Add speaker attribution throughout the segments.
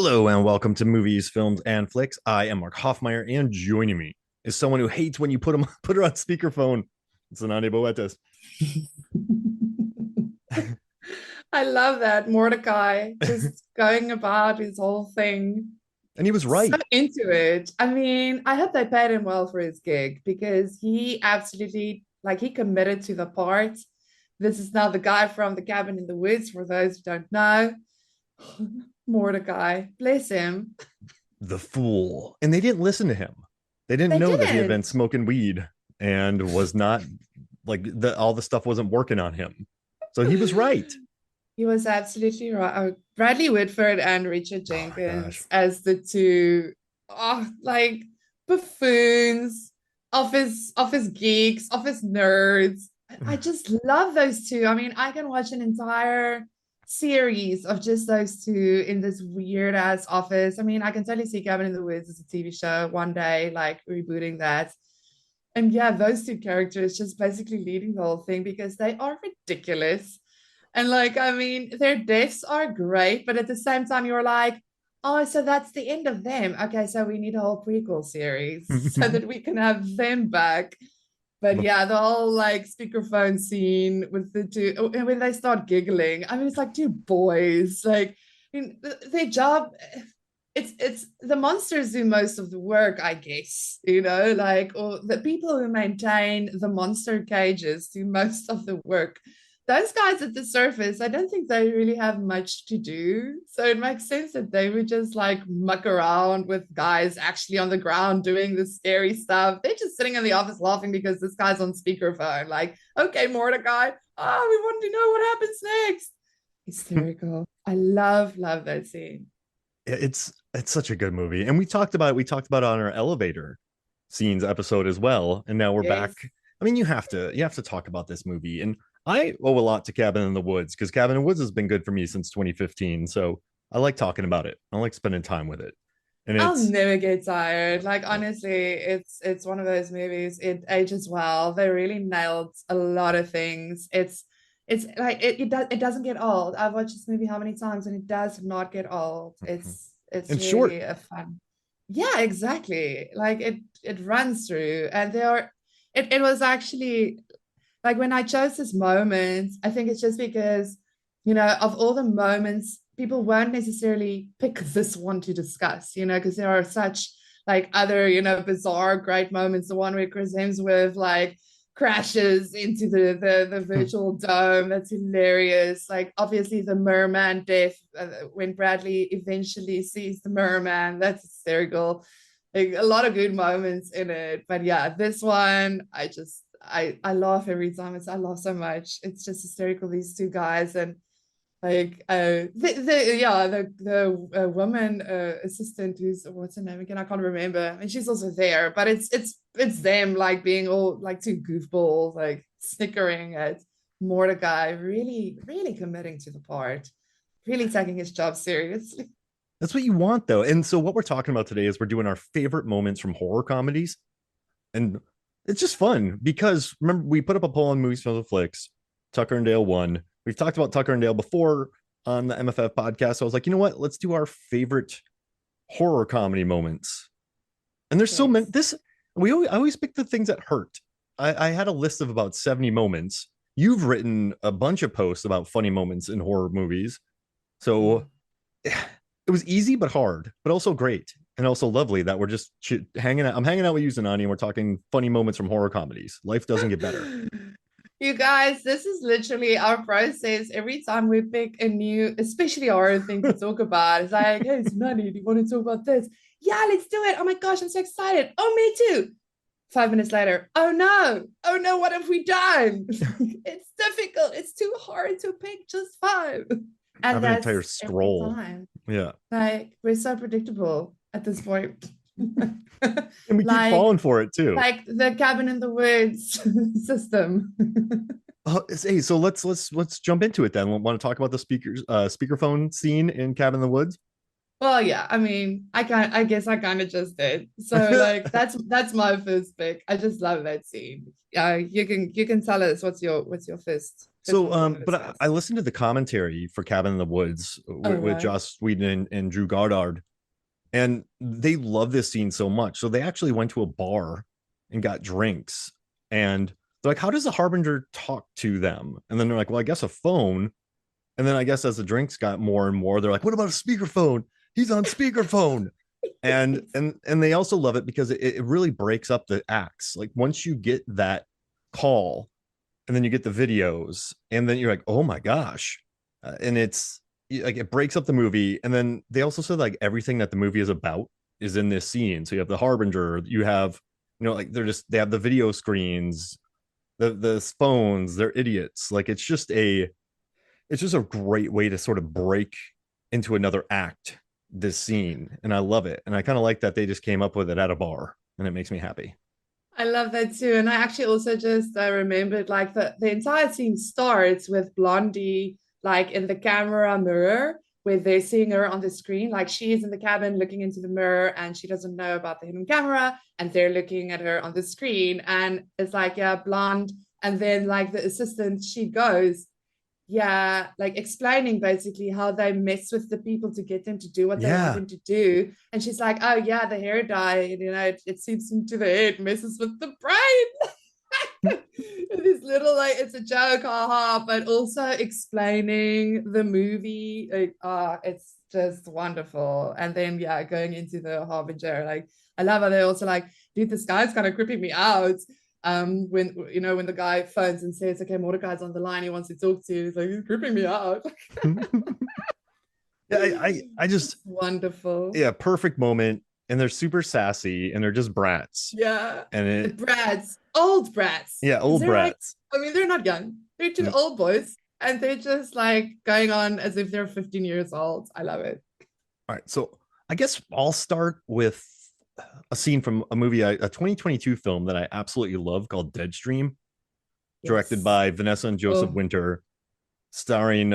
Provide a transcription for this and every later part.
Speaker 1: Hello and welcome to Movies, Films, and Flicks. I am Mark Hoffmeyer, and joining me is someone who hates when you put her on speakerphone. It's Zanandi Boetes.
Speaker 2: I love that. Mordecai just going about his whole thing.
Speaker 1: And he was
Speaker 2: So
Speaker 1: right.
Speaker 2: into it. I mean, I hope they paid him well for his gig because he absolutely, like, he committed to the part. This is now the guy from the cabin in the woods, for those who don't know. Mordecai, bless him.
Speaker 1: The fool. And they didn't listen to him. They didn't
Speaker 2: They
Speaker 1: know that he had been
Speaker 2: didn't.
Speaker 1: smoking weed and was not like all the stuff wasn't working on him. So he was right.
Speaker 2: He was absolutely right. Bradley Whitford and Richard
Speaker 1: Oh my gosh.
Speaker 2: Jenkins as the two, like buffoons, office geeks, office nerds. I just love those two. I mean, I can watch an entire series of just those two in this weird ass office. I mean, I can totally see Cabin in the Woods as a TV show one day, like rebooting that. And yeah, those two characters just basically leading the whole thing because they are ridiculous. And like, I mean, their deaths are great, but at the same time, you're like, oh, so that's the end of them. Okay, so we need a whole prequel series so that we can have them back. But yeah, the whole like speakerphone scene with the two, and when they start giggling, I mean, it's like two boys. Like, I mean, their job, it's the monsters do most of the work, I guess, like, or the people who maintain the monster cages do most of the work. Those guys at the surface, I don't think they really have much to do. So it makes sense that they would just like muck around with guys actually on the ground doing the scary stuff. They're just sitting in the office laughing because this guy's on speakerphone. Like, okay, Mordecai, we want to know what happens next. Hysterical. I love that scene.
Speaker 1: It's such a good movie. And we talked about it on our elevator scenes episode as well. And now we're back.
Speaker 2: Yes.
Speaker 1: I mean, you have to talk about this movie. And I owe a lot to Cabin in the Woods because Cabin in the Woods has been good for me since 2015. So I like talking about it. I like spending time with it. And
Speaker 2: I'll
Speaker 1: it's
Speaker 2: never get tired. Like honestly, it's one of those movies. It ages well. They really nailed a lot of things. It's like it doesn't get old. I've watched this movie how many times and it does not get old. It's
Speaker 1: and short.
Speaker 2: really a fun. Yeah, exactly. Like it runs through and it was actually like when I chose this moment, I think it's just because, of all the moments, people won't necessarily pick this one to discuss, because there are such like other, bizarre, great moments. The one where Chris Hemsworth like crashes into the virtual dome. That's hilarious. Like obviously the merman death when Bradley eventually sees the merman. That's hysterical. Like a lot of good moments in it. But yeah, this one, I laugh every time. I laugh so much. It's just hysterical. These two guys and like the woman assistant who's what's her name again? I can't remember. And she's also there, but it's them like being all like two goofballs, like snickering at Mordecai, really, really committing to the part, really taking his job seriously.
Speaker 1: That's what you want, though. And so, what we're talking about today is we're doing our favorite moments from horror comedies. And it's just fun because remember, we put up a poll on Movies, Films, and Flicks. Tucker and Dale won. We've talked about Tucker and Dale before on the MFF podcast. So I was like, you know what? Let's do our favorite horror comedy moments. And there's so many.
Speaker 2: Yes.
Speaker 1: I always pick the things that hurt. I had a list of about 70 moments. You've written a bunch of posts about funny moments in horror movies. So it was easy but hard, but also great and also lovely that we're just hanging out. I'm hanging out with you, Zanani, and we're talking funny moments from horror comedies. Life doesn't get better.
Speaker 2: You guys, this is literally our process every time we pick a new, especially horror thing to talk about. It's like, hey, Nani, do you want to talk about this? Yeah, let's do it. Oh my gosh, I'm so excited. Oh, me too. 5 minutes later, oh no, what have we done? It's difficult. It's too hard to pick just five.
Speaker 1: I
Speaker 2: And
Speaker 1: have an entire
Speaker 2: that's every
Speaker 1: scroll.
Speaker 2: time.
Speaker 1: Yeah.
Speaker 2: Like, we're so predictable at this point.
Speaker 1: And we keep
Speaker 2: like,
Speaker 1: falling for it too.
Speaker 2: like the cabin in the woods system.
Speaker 1: Hey, so let's jump into it then. Want to talk about the speakerphone scene in Cabin in the Woods?
Speaker 2: Well, yeah, I mean, I guess I kind of just did. So like that's my first pick. I just love that scene. Yeah, you can tell us what's your first
Speaker 1: So,
Speaker 2: one you want to
Speaker 1: but I
Speaker 2: discuss.
Speaker 1: listened to the commentary for Cabin in the Woods
Speaker 2: Oh,
Speaker 1: with
Speaker 2: right.
Speaker 1: Joss Whedon and Drew Goddard, and they love this scene so much. So they actually went to a bar and got drinks, and they're like, "How does the Harbinger talk to them?" And then they're like, "Well, I guess a phone." And then I guess as the drinks got more and more, they're like, "What about a speakerphone? He's on speakerphone." And they also love it because it really breaks up the acts. Like once you get that call and then you get the videos and then you're like, oh my gosh. And it's like it breaks up the movie. And then they also said like everything that the movie is about is in this scene. So you have the Harbinger, you have, like they have the video screens, the phones, they're idiots. Like it's just a great way to sort of break into another act this scene. And I love it. And I kind of like that they just came up with it at a bar and it makes me happy.
Speaker 2: I love that too. And I actually also just remembered like the entire scene starts with Blondie like in the camera mirror where they're seeing her on the screen. Like she is in the cabin looking into the mirror and she doesn't know about the hidden camera and they're looking at her on the screen. And it's like, yeah, blonde. And then like the assistant, she goes, yeah, like explaining basically how they mess with the people to get them to do what they want
Speaker 1: Yeah.
Speaker 2: them to do. And she's like, oh yeah, the hair dye, it seeps into the head, messes with the brain. This little like it's a joke, haha, but also explaining the movie. Like, it's just wonderful. And then yeah, going into the Harbinger, like I love how they also like, dude, this guy's kind of creeping me out when the guy phones and says, okay, Mordecai's on the line, he wants to talk to you. He's like, he's creeping me out.
Speaker 1: Yeah, I just
Speaker 2: It's wonderful.
Speaker 1: yeah, perfect moment. And they're super sassy and they're just brats.
Speaker 2: Yeah.
Speaker 1: And
Speaker 2: The
Speaker 1: it
Speaker 2: brats, old brats.
Speaker 1: yeah,
Speaker 2: Because
Speaker 1: old
Speaker 2: they're like,
Speaker 1: brats.
Speaker 2: I mean, they're not young. They're two
Speaker 1: Mm.
Speaker 2: old boys. And they're just like going on as if they're 15 years old. I love it.
Speaker 1: All right. So I guess I'll start with a scene from a movie, a 2022 film that I absolutely love called Deadstream, directed
Speaker 2: Yes.
Speaker 1: by Vanessa and Joseph
Speaker 2: Oh,
Speaker 1: Winter, starring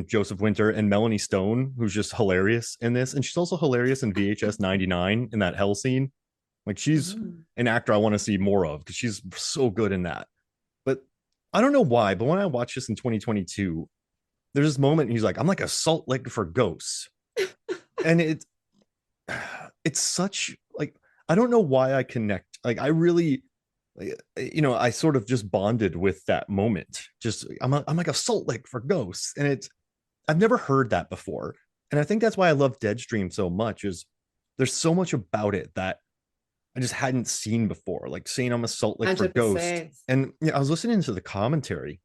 Speaker 1: Joseph Winter and Melanie Stone, who's just hilarious in this, and she's also hilarious in VHS 99 in that hell scene. Like she's
Speaker 2: mm.
Speaker 1: an actor I want to see more of because she's so good in that. But I don't know why, but when I watched this in 2022, there's this moment and he's like, I'm like a salt lick for ghosts. And it's such like I don't know why I connect. Like I really I sort of just bonded with that moment. Just I'm like a salt lick for ghosts. And I've never heard that before. And I think that's why I love Deadstream so much is there's so much about it that I just hadn't seen before, like saying I'm a salt lick for ghost.
Speaker 2: 100%.
Speaker 1: And I was listening to the commentary.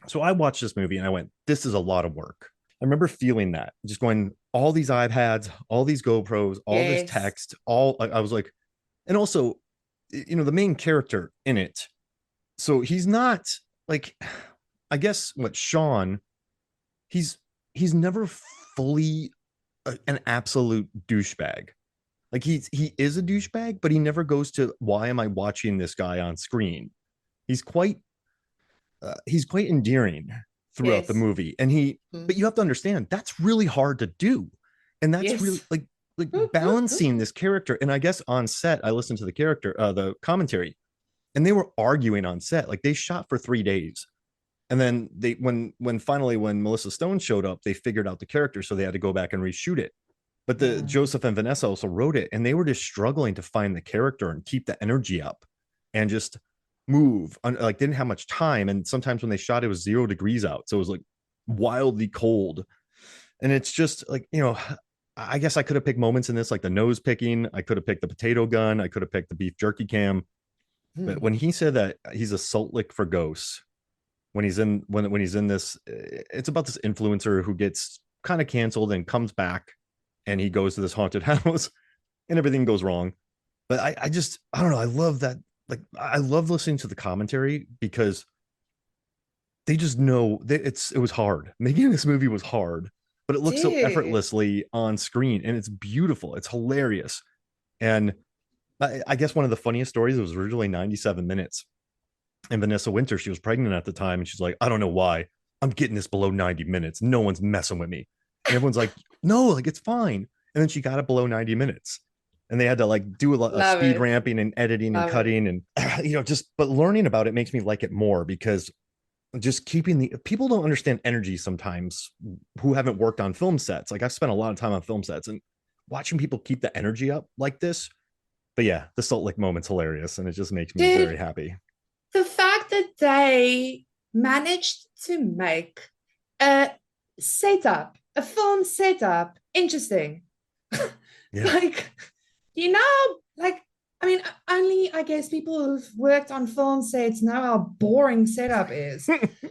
Speaker 1: So I watched this movie and I went, this is a lot of work. I remember feeling that, just going, all these iPads, all these GoPros, all this
Speaker 2: Yes.
Speaker 1: text, I was like, and also, the main character in it. So he's not like, I guess what Sean, he's he's never fully an absolute douchebag. Like he is a douchebag, but he never goes to why am I watching this guy on screen? He's quite he's quite endearing throughout the
Speaker 2: Yes.
Speaker 1: movie, and but
Speaker 2: Mm.
Speaker 1: you have to understand that's really hard to do, and that's really
Speaker 2: Yes.
Speaker 1: like balancing this character. And I guess on set, I listened to the commentary, and they were arguing on set. Like they shot for 3 days, and then when finally when Melissa Stone showed up, they figured out the character, so they had to go back and reshoot it. But the
Speaker 2: Yeah.
Speaker 1: Joseph and Vanessa also wrote it, and they were just struggling to find the character and keep the energy up, and just move. Like didn't have much time, and sometimes when they shot, it was 0 degrees out, so it was like wildly cold. And it's just like I guess I could have picked moments in this, like the nose picking. I could have picked the potato gun. I could have picked the beef jerky cam. But
Speaker 2: Mm.
Speaker 1: when he said that he's a salt lick for ghosts, when he's in this, it's about this influencer who gets kind of canceled and comes back, and he goes to this haunted house, and everything goes wrong. But I don't know. I love that. Like I love listening to the commentary because they just know that it was hard. Making this movie was hard, but it looks so
Speaker 2: Dude.
Speaker 1: effortlessly on screen, and it's beautiful. It's hilarious. And I guess one of the funniest stories, it was originally 97 minutes. And Vanessa Winter, she was pregnant at the time, and she's like, I don't know why I'm getting this below 90 minutes. No one's messing with me. and everyone's like, no, like it's fine. And then she got it below 90 minutes. And they had to like do a lot of
Speaker 2: Love
Speaker 1: speed
Speaker 2: it.
Speaker 1: ramping and editing and
Speaker 2: Love it.
Speaker 1: cutting and just but learning about it makes me like it more because just keeping the people don't understand energy sometimes who haven't worked on film sets. Like I've spent a lot of time on film sets and watching people keep the energy up like this. But yeah, the Salt Lick moment's hilarious and it just makes me
Speaker 2: Dude,
Speaker 1: very happy.
Speaker 2: the fact that they managed to make a a film setup, interesting.
Speaker 1: Yeah.
Speaker 2: Like, you know, like, I mean, only I guess people who've worked on film sets know how boring setup is.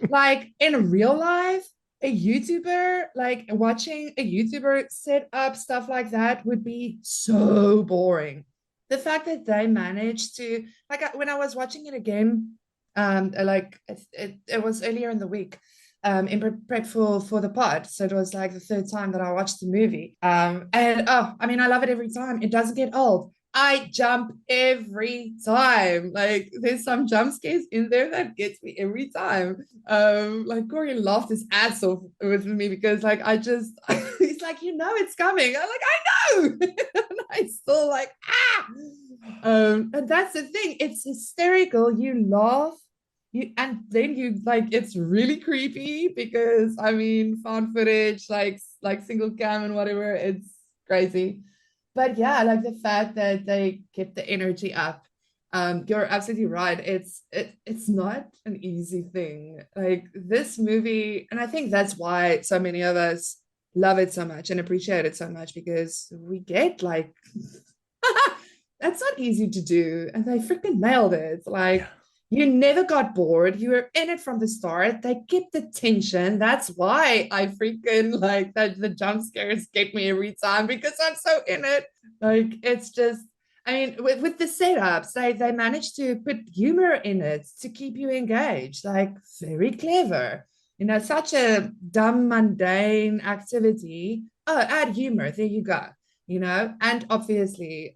Speaker 2: Like in real life, a YouTuber, like watching a YouTuber set up stuff like that would be so boring. The fact that they managed to, like, when I was watching it again, like it was earlier in the week, in prep for the pod. So it was like the third time that I watched the movie. And oh, I mean, I love it every time. It doesn't get old. I jump every time. Like there's some jump scares in there that gets me every time. Like Corey laughed his ass off with me because like I just he's like, you know it's coming. I'm like, I know. And I still like ah. And that's the thing, it's hysterical. You laugh, and then you like it's really creepy because I mean found footage, like single cam and whatever, it's crazy. But yeah, like the fact that they keep the energy up. You're absolutely right. It's not an easy thing. Like this movie, and I think that's why so many of us love it so much and appreciate it so much because we get like that's not easy to do, and they freaking nailed it.
Speaker 1: Yeah.
Speaker 2: Like you never got bored. You were in it from the start. They kept the tension. That's why I freaking like that. The jump scares get me every time because I'm so in it. Like it's just, I mean, with the setups, they managed to put humor in it to keep you engaged. Like very clever. You know, such a dumb, mundane activity. Oh, add humor. There you go. You know, and obviously,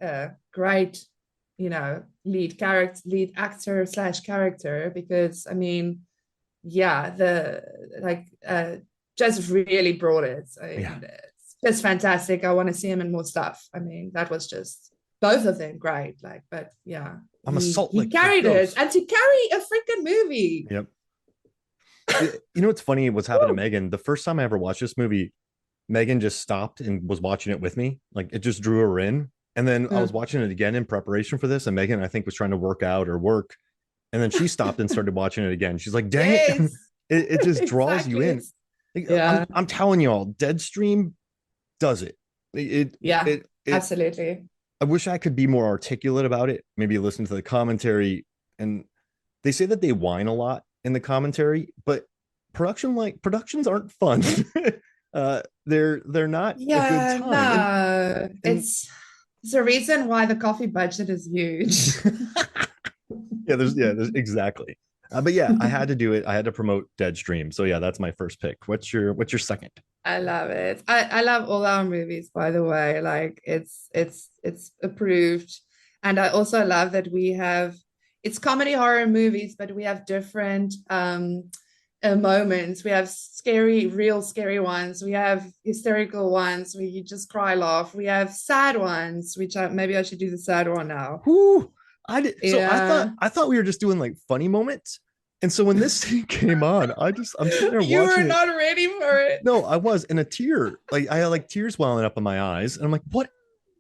Speaker 2: great, you know, lead actor slash character, because I mean, yeah, the like just really brought it.
Speaker 1: Yeah.
Speaker 2: And it's just fantastic. I want to see him in more stuff. I mean, that was just both of them great. Like, but yeah,
Speaker 1: I'm a Salt
Speaker 2: he
Speaker 1: Lick for
Speaker 2: carried it,
Speaker 1: ghosts.
Speaker 2: and to carry a freaking movie.
Speaker 1: Yep. You know what's funny? What's happened to Megan? The first time I ever watched this movie, Megan just stopped and was watching it with me. Like it just drew her in. And then I
Speaker 2: Yeah.
Speaker 1: was watching it again in preparation for this. And Megan, I think, was trying to work out or work. And then she stopped and started watching it again. She's like, dang it.
Speaker 2: Yes,
Speaker 1: It just draws you
Speaker 2: exactly.
Speaker 1: in.
Speaker 2: It's yeah,
Speaker 1: I'm telling you all, Deadstream does it.
Speaker 2: yeah,
Speaker 1: It
Speaker 2: absolutely.
Speaker 1: I wish I could be more articulate about it. Maybe listen to the commentary. And they say that they whine a lot in the commentary, but productions aren't fun. They're not a good
Speaker 2: Yeah,
Speaker 1: time.
Speaker 2: no,
Speaker 1: And
Speaker 2: it's a reason why the coffee budget is huge.
Speaker 1: there's exactly. But yeah, I had to do it. I had to promote Deadstream. So yeah, that's my first pick. What's your second?
Speaker 2: I love it. I love all our movies, by the way. Like it's approved. And I also love that we have it's comedy horror movies, but we have different moments. We have scary, real scary ones. We have hysterical ones where you just cry laugh. We have sad ones, which maybe I should do the sad one now.
Speaker 1: Whoo! I did. So
Speaker 2: Yeah.
Speaker 1: I thought we were just doing like funny moments. And so when this scene came on, I'm sitting there
Speaker 2: You were
Speaker 1: watching it.
Speaker 2: not ready for it.
Speaker 1: No, I was in a tear. Like I had like tears welling up in my eyes, and I'm like, what's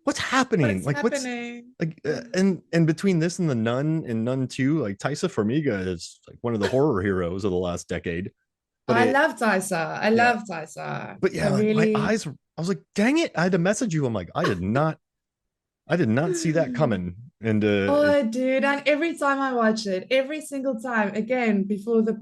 Speaker 2: What
Speaker 1: happening?
Speaker 2: is
Speaker 1: Like what's
Speaker 2: happening?
Speaker 1: like and between this and the Nun and Nun 2, like Taisa Farmiga is like one of the horror heroes of the last decade. But
Speaker 2: I
Speaker 1: it
Speaker 2: love Taisa. I
Speaker 1: yeah,
Speaker 2: love Taisa.
Speaker 1: but
Speaker 2: I
Speaker 1: yeah, like my
Speaker 2: really.
Speaker 1: eyes I was like, dang it, I had to message you. I'm like, I did not see that coming. And
Speaker 2: Oh, dude! And every time I watch it, every single time, again before the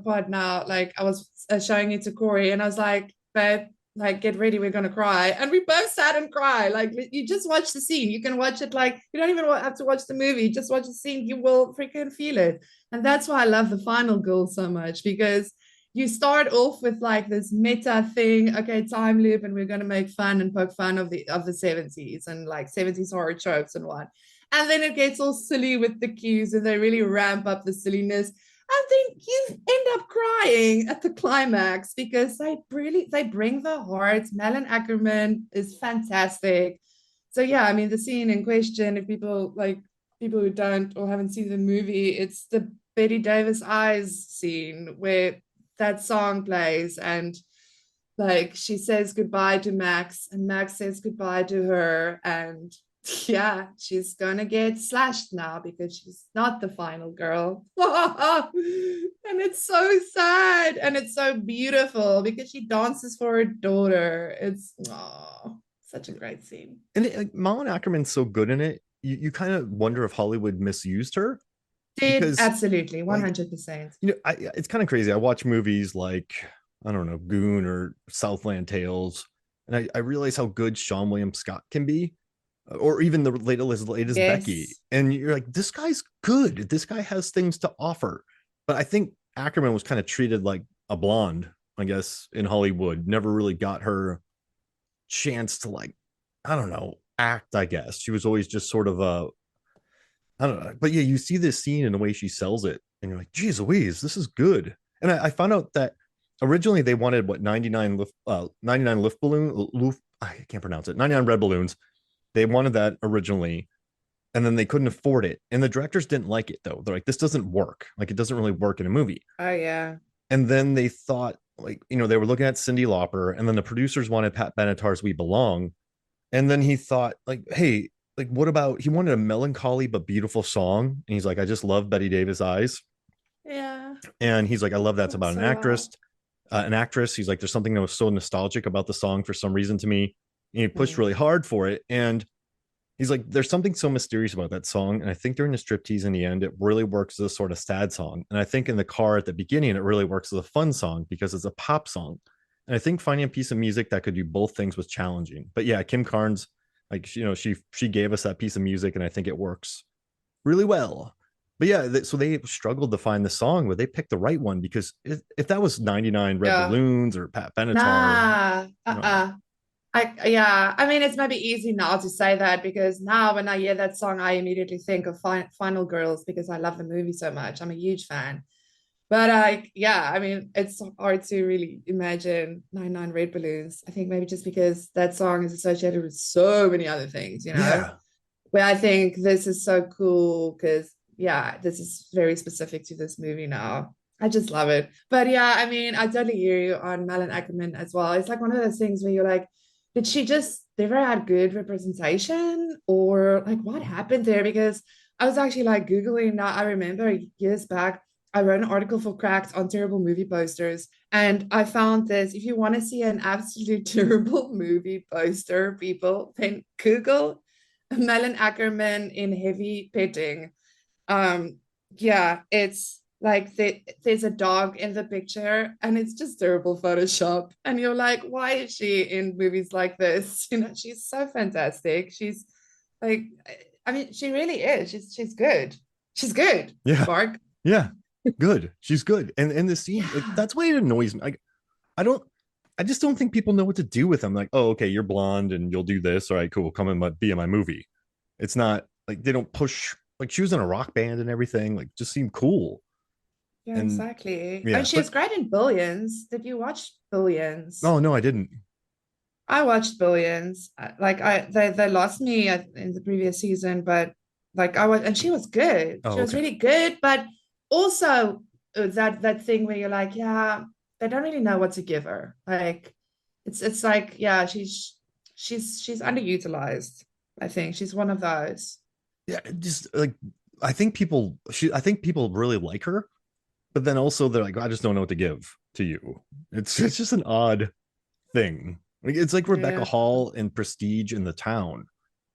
Speaker 2: pod now, like I was showing it to Corey, and I was like, "Babe, like get ready, we're gonna cry," and we both sat and cry. Like you just watch the scene. You can watch it like you don't even have to watch the movie. Just watch the scene. You will freaking feel it, and that's why I love the final girl so much, because you start off with like this meta thing, okay, time loop, and we're going to make fun and poke fun of the 70s and like 70s horror tropes and what. And then it gets all silly with the cues, and they really ramp up the silliness. And then you end up crying at the climax because they bring the heart. Malin Ackerman is fantastic. So yeah, I mean the scene in question, if people who don't or haven't seen the movie, it's the Betty Davis eyes scene where that song plays and like she says goodbye to Max and Max says goodbye to her and yeah, she's gonna get slashed now because she's not the final girl. And it's so sad and it's so beautiful because she dances for her daughter. It's such a great scene.
Speaker 1: And like, Malin Ackerman's so good in it. You kind of wonder if Hollywood misused her
Speaker 2: Did
Speaker 1: because,
Speaker 2: absolutely
Speaker 1: like,
Speaker 2: 100%.
Speaker 1: it's kind of crazy. I watch movies like, I don't know, Goon or Southland Tales, and I realize how good Sean William Scott can be, or even the latest Becky.
Speaker 2: Yes.
Speaker 1: And you're like, this guy's good. This guy has things to offer. But I think Ackerman was kind of treated like a blonde, I guess, in Hollywood. Never really got her chance to, like, I don't know, act, I guess. She was always just sort of a, I don't know. But yeah, you see this scene and the way she sells it, and you're like, geez Louise, this is good. And I found out that originally they wanted what 99 lift balloon, I can't pronounce it, 99 red balloons. They wanted that originally, and then they couldn't afford it. And the directors didn't like it though. They're like, this doesn't work. Like, it doesn't really work in a movie.
Speaker 2: Oh yeah.
Speaker 1: And then they thought, like, they were looking at Cyndi Lauper, and then the producers wanted Pat Benatar's We Belong. And then he thought, like, hey, like, what about, he wanted a melancholy but beautiful song. And he's like, I just love Betty Davis eyes.
Speaker 2: Yeah.
Speaker 1: And he's like, I love that's about
Speaker 2: That's so well.
Speaker 1: an actress. He's like, there's something that was so nostalgic about the song for some reason to me. And he pushed
Speaker 2: Mm.
Speaker 1: really hard for it. And he's like, there's something so mysterious about that song. And I think during the striptease in the end, it really works as a sort of sad song. And I think in the car at the beginning, it really works as a fun song because it's a pop song. And I think finding a piece of music that could do both things was challenging. But yeah, Kim Carnes, like, she gave us that piece of music, and I think it works really well. But yeah, so they struggled to find the song, but they picked the right one because if that was 99 Red
Speaker 2: Yeah.
Speaker 1: Balloons or Pat Benatar,
Speaker 2: Nah.
Speaker 1: no.
Speaker 2: Yeah, I mean it's maybe easy now to say that because now when I hear that song, I immediately think of Final Girls because I love the movie so much. I'm a huge fan. But yeah, I mean it's hard to really imagine 99 Red Balloons. I think maybe just because that song is associated with so many other things,
Speaker 1: Yeah.
Speaker 2: Where I think this is so cool because yeah, this is very specific to this movie now. I just love it. But yeah, I mean, I totally hear you on Malin Ackerman as well. It's like one of those things where you're like, did she just never had good representation? Or like what happened there? Because I was actually like Googling now. I remember years back, I wrote an article for Cracked on terrible movie posters. And I found this. If you want to see an absolutely terrible movie poster, people, then Google Melon Ackerman in heavy petting. Um, yeah, it's like there's a dog in the picture and it's just terrible Photoshop. And you're like, why is she in movies like this? She's so fantastic. She's like, I mean, she really is. She's good. She's good,
Speaker 1: Yeah.
Speaker 2: Mark.
Speaker 1: Yeah. Good. She's good. And the scene, like,
Speaker 2: Yeah.
Speaker 1: that's why it annoys me. Like, I don't, I just don't think people know what to do with them. Like, oh, okay, you're blonde and you'll do this. All right, cool. Come and be in my movie. It's not like they don't push, like, she was in a rock band and everything, like, just seemed cool.
Speaker 2: Yeah,
Speaker 1: And
Speaker 2: exactly. Oh,
Speaker 1: yeah,
Speaker 2: she
Speaker 1: but
Speaker 2: was great in Billions. Did you watch Billions?
Speaker 1: oh no, I didn't.
Speaker 2: I watched Billions. They lost me in the previous season, but like I was, and she was good.
Speaker 1: Oh,
Speaker 2: She was
Speaker 1: okay.
Speaker 2: really good, but also that thing where you're like, yeah, they don't really know what to give her. Like it's like, yeah, she's underutilized. I think she's one of those.
Speaker 1: Yeah, just like, I think people really like her, but then also they're like, I just don't know what to give to you. It's just an odd thing. Like, it's like Rebecca
Speaker 2: Yeah,
Speaker 1: Hall in Prestige in The Town.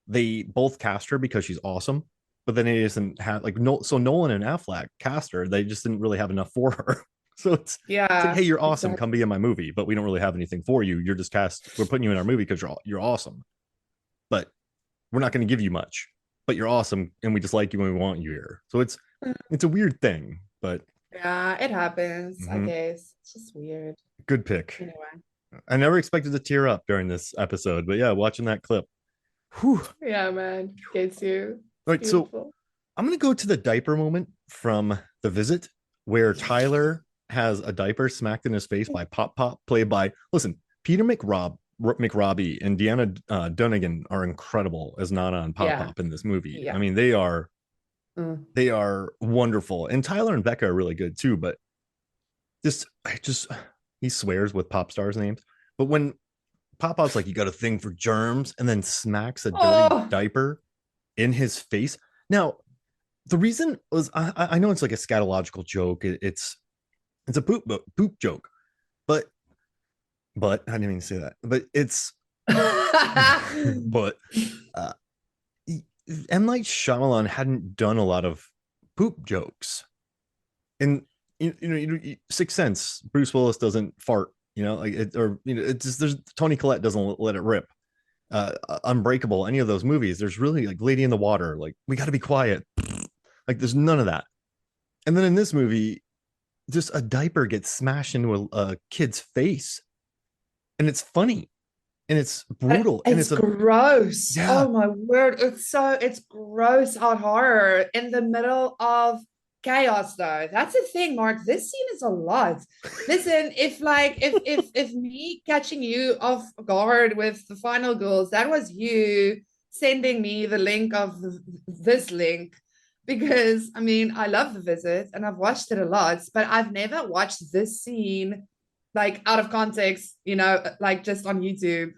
Speaker 1: They both cast her because she's awesome, but then it isn't have like, no. So Nolan and Affleck cast her. They just didn't really have enough for her. So it's like,
Speaker 2: yeah,
Speaker 1: hey, you're awesome.
Speaker 2: exactly.
Speaker 1: Come be in my movie, but we don't really have anything for you. You're just cast. We're putting you in our movie because you're awesome, but we're not going to give you much. But you're awesome, and we just like you and we want you here. So it's a weird thing, but
Speaker 2: Yeah, it happens, I
Speaker 1: mhm,
Speaker 2: guess. It's just weird.
Speaker 1: good pick.
Speaker 2: Anyway.
Speaker 1: I never expected to tear up during this episode, but yeah, watching that clip. Whew.
Speaker 2: Yeah, man. Gets you.
Speaker 1: All
Speaker 2: It's
Speaker 1: right, so
Speaker 2: beautiful.
Speaker 1: I'm gonna go to the diaper moment from The Visit. where Tyler has a diaper smacked in his face by Pop Pop, played by, listen, Peter McRobbie and Deanna Dunnigan are incredible as Nana and Pop
Speaker 2: Yeah,
Speaker 1: Pop in this movie. I
Speaker 2: yeah.
Speaker 1: mean,
Speaker 2: Mm.
Speaker 1: they are wonderful, and Tyler and Becca are really good too. But I just he swears with pop stars names, but when Pop Pop's like, "You got a thing for germs," and then smacks a dirty
Speaker 2: Oh,
Speaker 1: diaper in his face. Now, the reason was I know it's like a scatological joke. It's a poop joke, but I didn't mean to say that. But it's but uh, M Night Shyamalan hadn't done a lot of poop jokes, and Sixth Sense, Bruce Willis doesn't fart, like it, or it's just there's Tony Collette doesn't let it rip. Unbreakable, any of those movies, there's really like Lady in the Water, like we got to be quiet, like there's none of that. And then in this movie, just a diaper gets smashed into a kid's face, and it's funny, and it's brutal, and
Speaker 2: it's gross.
Speaker 1: yeah,
Speaker 2: Oh my word. It's gross out horror in the middle of chaos though. That's the thing, Mark. This scene is a lot. Listen, if me catching you off guard with the final girls, that was you sending me the link of this link. Because I mean, I love The Visit and I've watched it a lot, but I've never watched this scene like out of context, like just on YouTube.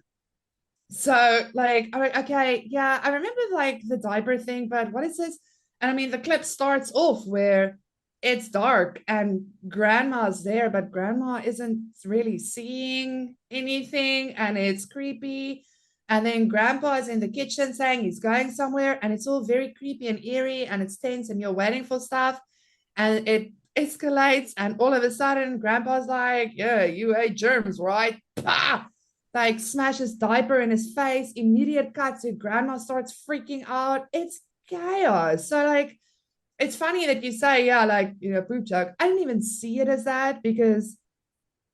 Speaker 2: So like, okay, yeah, I remember like the diaper thing, but what is this? And I mean, the clip starts off where it's dark and grandma's there, but grandma isn't really seeing anything and it's creepy. And then grandpa is in the kitchen saying he's going somewhere, and it's all very creepy and eerie and it's tense and you're waiting for stuff. And it escalates, and all of a sudden, grandpa's like, "Yeah, you ate germs, right?" Bah! Like smashes diaper in his face, immediate cut to grandma starts freaking out. It's chaos. So like it's funny that you say, yeah, like poop joke. I didn't even see it as that because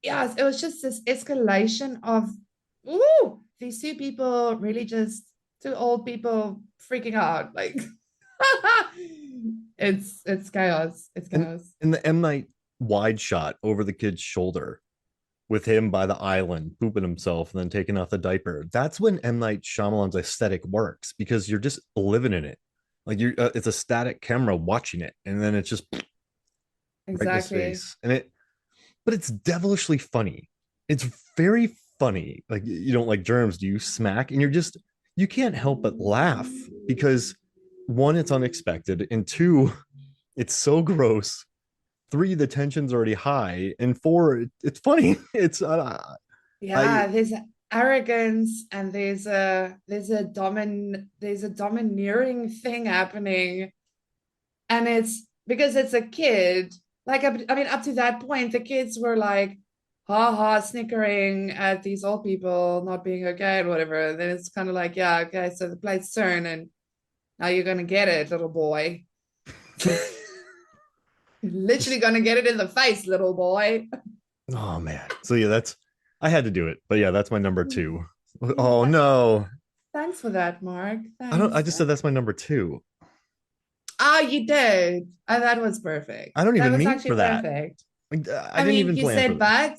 Speaker 2: yes, it was just this escalation of ooh, these two people really just two old people freaking out. Like it's chaos. It's
Speaker 1: and
Speaker 2: chaos.
Speaker 1: in the M Night wide shot over the kid's shoulder with him by the island pooping himself and then taking off the diaper. That's when M Night Shyamalan's aesthetic works, because you're just living in it. Like it's a static camera watching it, and then it's just right in his
Speaker 2: Exactly.
Speaker 1: face, and but it's devilishly funny. It's very funny. Like, you don't like germs, do you? Smack, and you can't help but laugh because one, it's unexpected, and two, it's so gross. Three, the tension's already high, and four, it's funny. It's I
Speaker 2: Yeah, there's arrogance and there's a domineering thing happening, and it's because it's a kid. Like I mean, up to that point, the kids were like, ha ha, snickering at these old people not being okay and whatever. And then it's kind of like, yeah, okay, so the plates turn, and now you're gonna get it, little boy. You're literally gonna get it in the face, little boy.
Speaker 1: oh man. So yeah, that's I had to do it, but yeah, that's my number two. Oh no,
Speaker 2: Thanks for that, Mark.
Speaker 1: I don't. I
Speaker 2: Thanks.
Speaker 1: just said that's my number two.
Speaker 2: Oh, you did. Oh, that was perfect.
Speaker 1: I don't
Speaker 2: That
Speaker 1: even
Speaker 2: was
Speaker 1: mean
Speaker 2: actually
Speaker 1: for that.
Speaker 2: perfect.
Speaker 1: Like, I
Speaker 2: I
Speaker 1: didn't
Speaker 2: mean,
Speaker 1: even
Speaker 2: you
Speaker 1: plan for
Speaker 2: said
Speaker 1: this.
Speaker 2: but.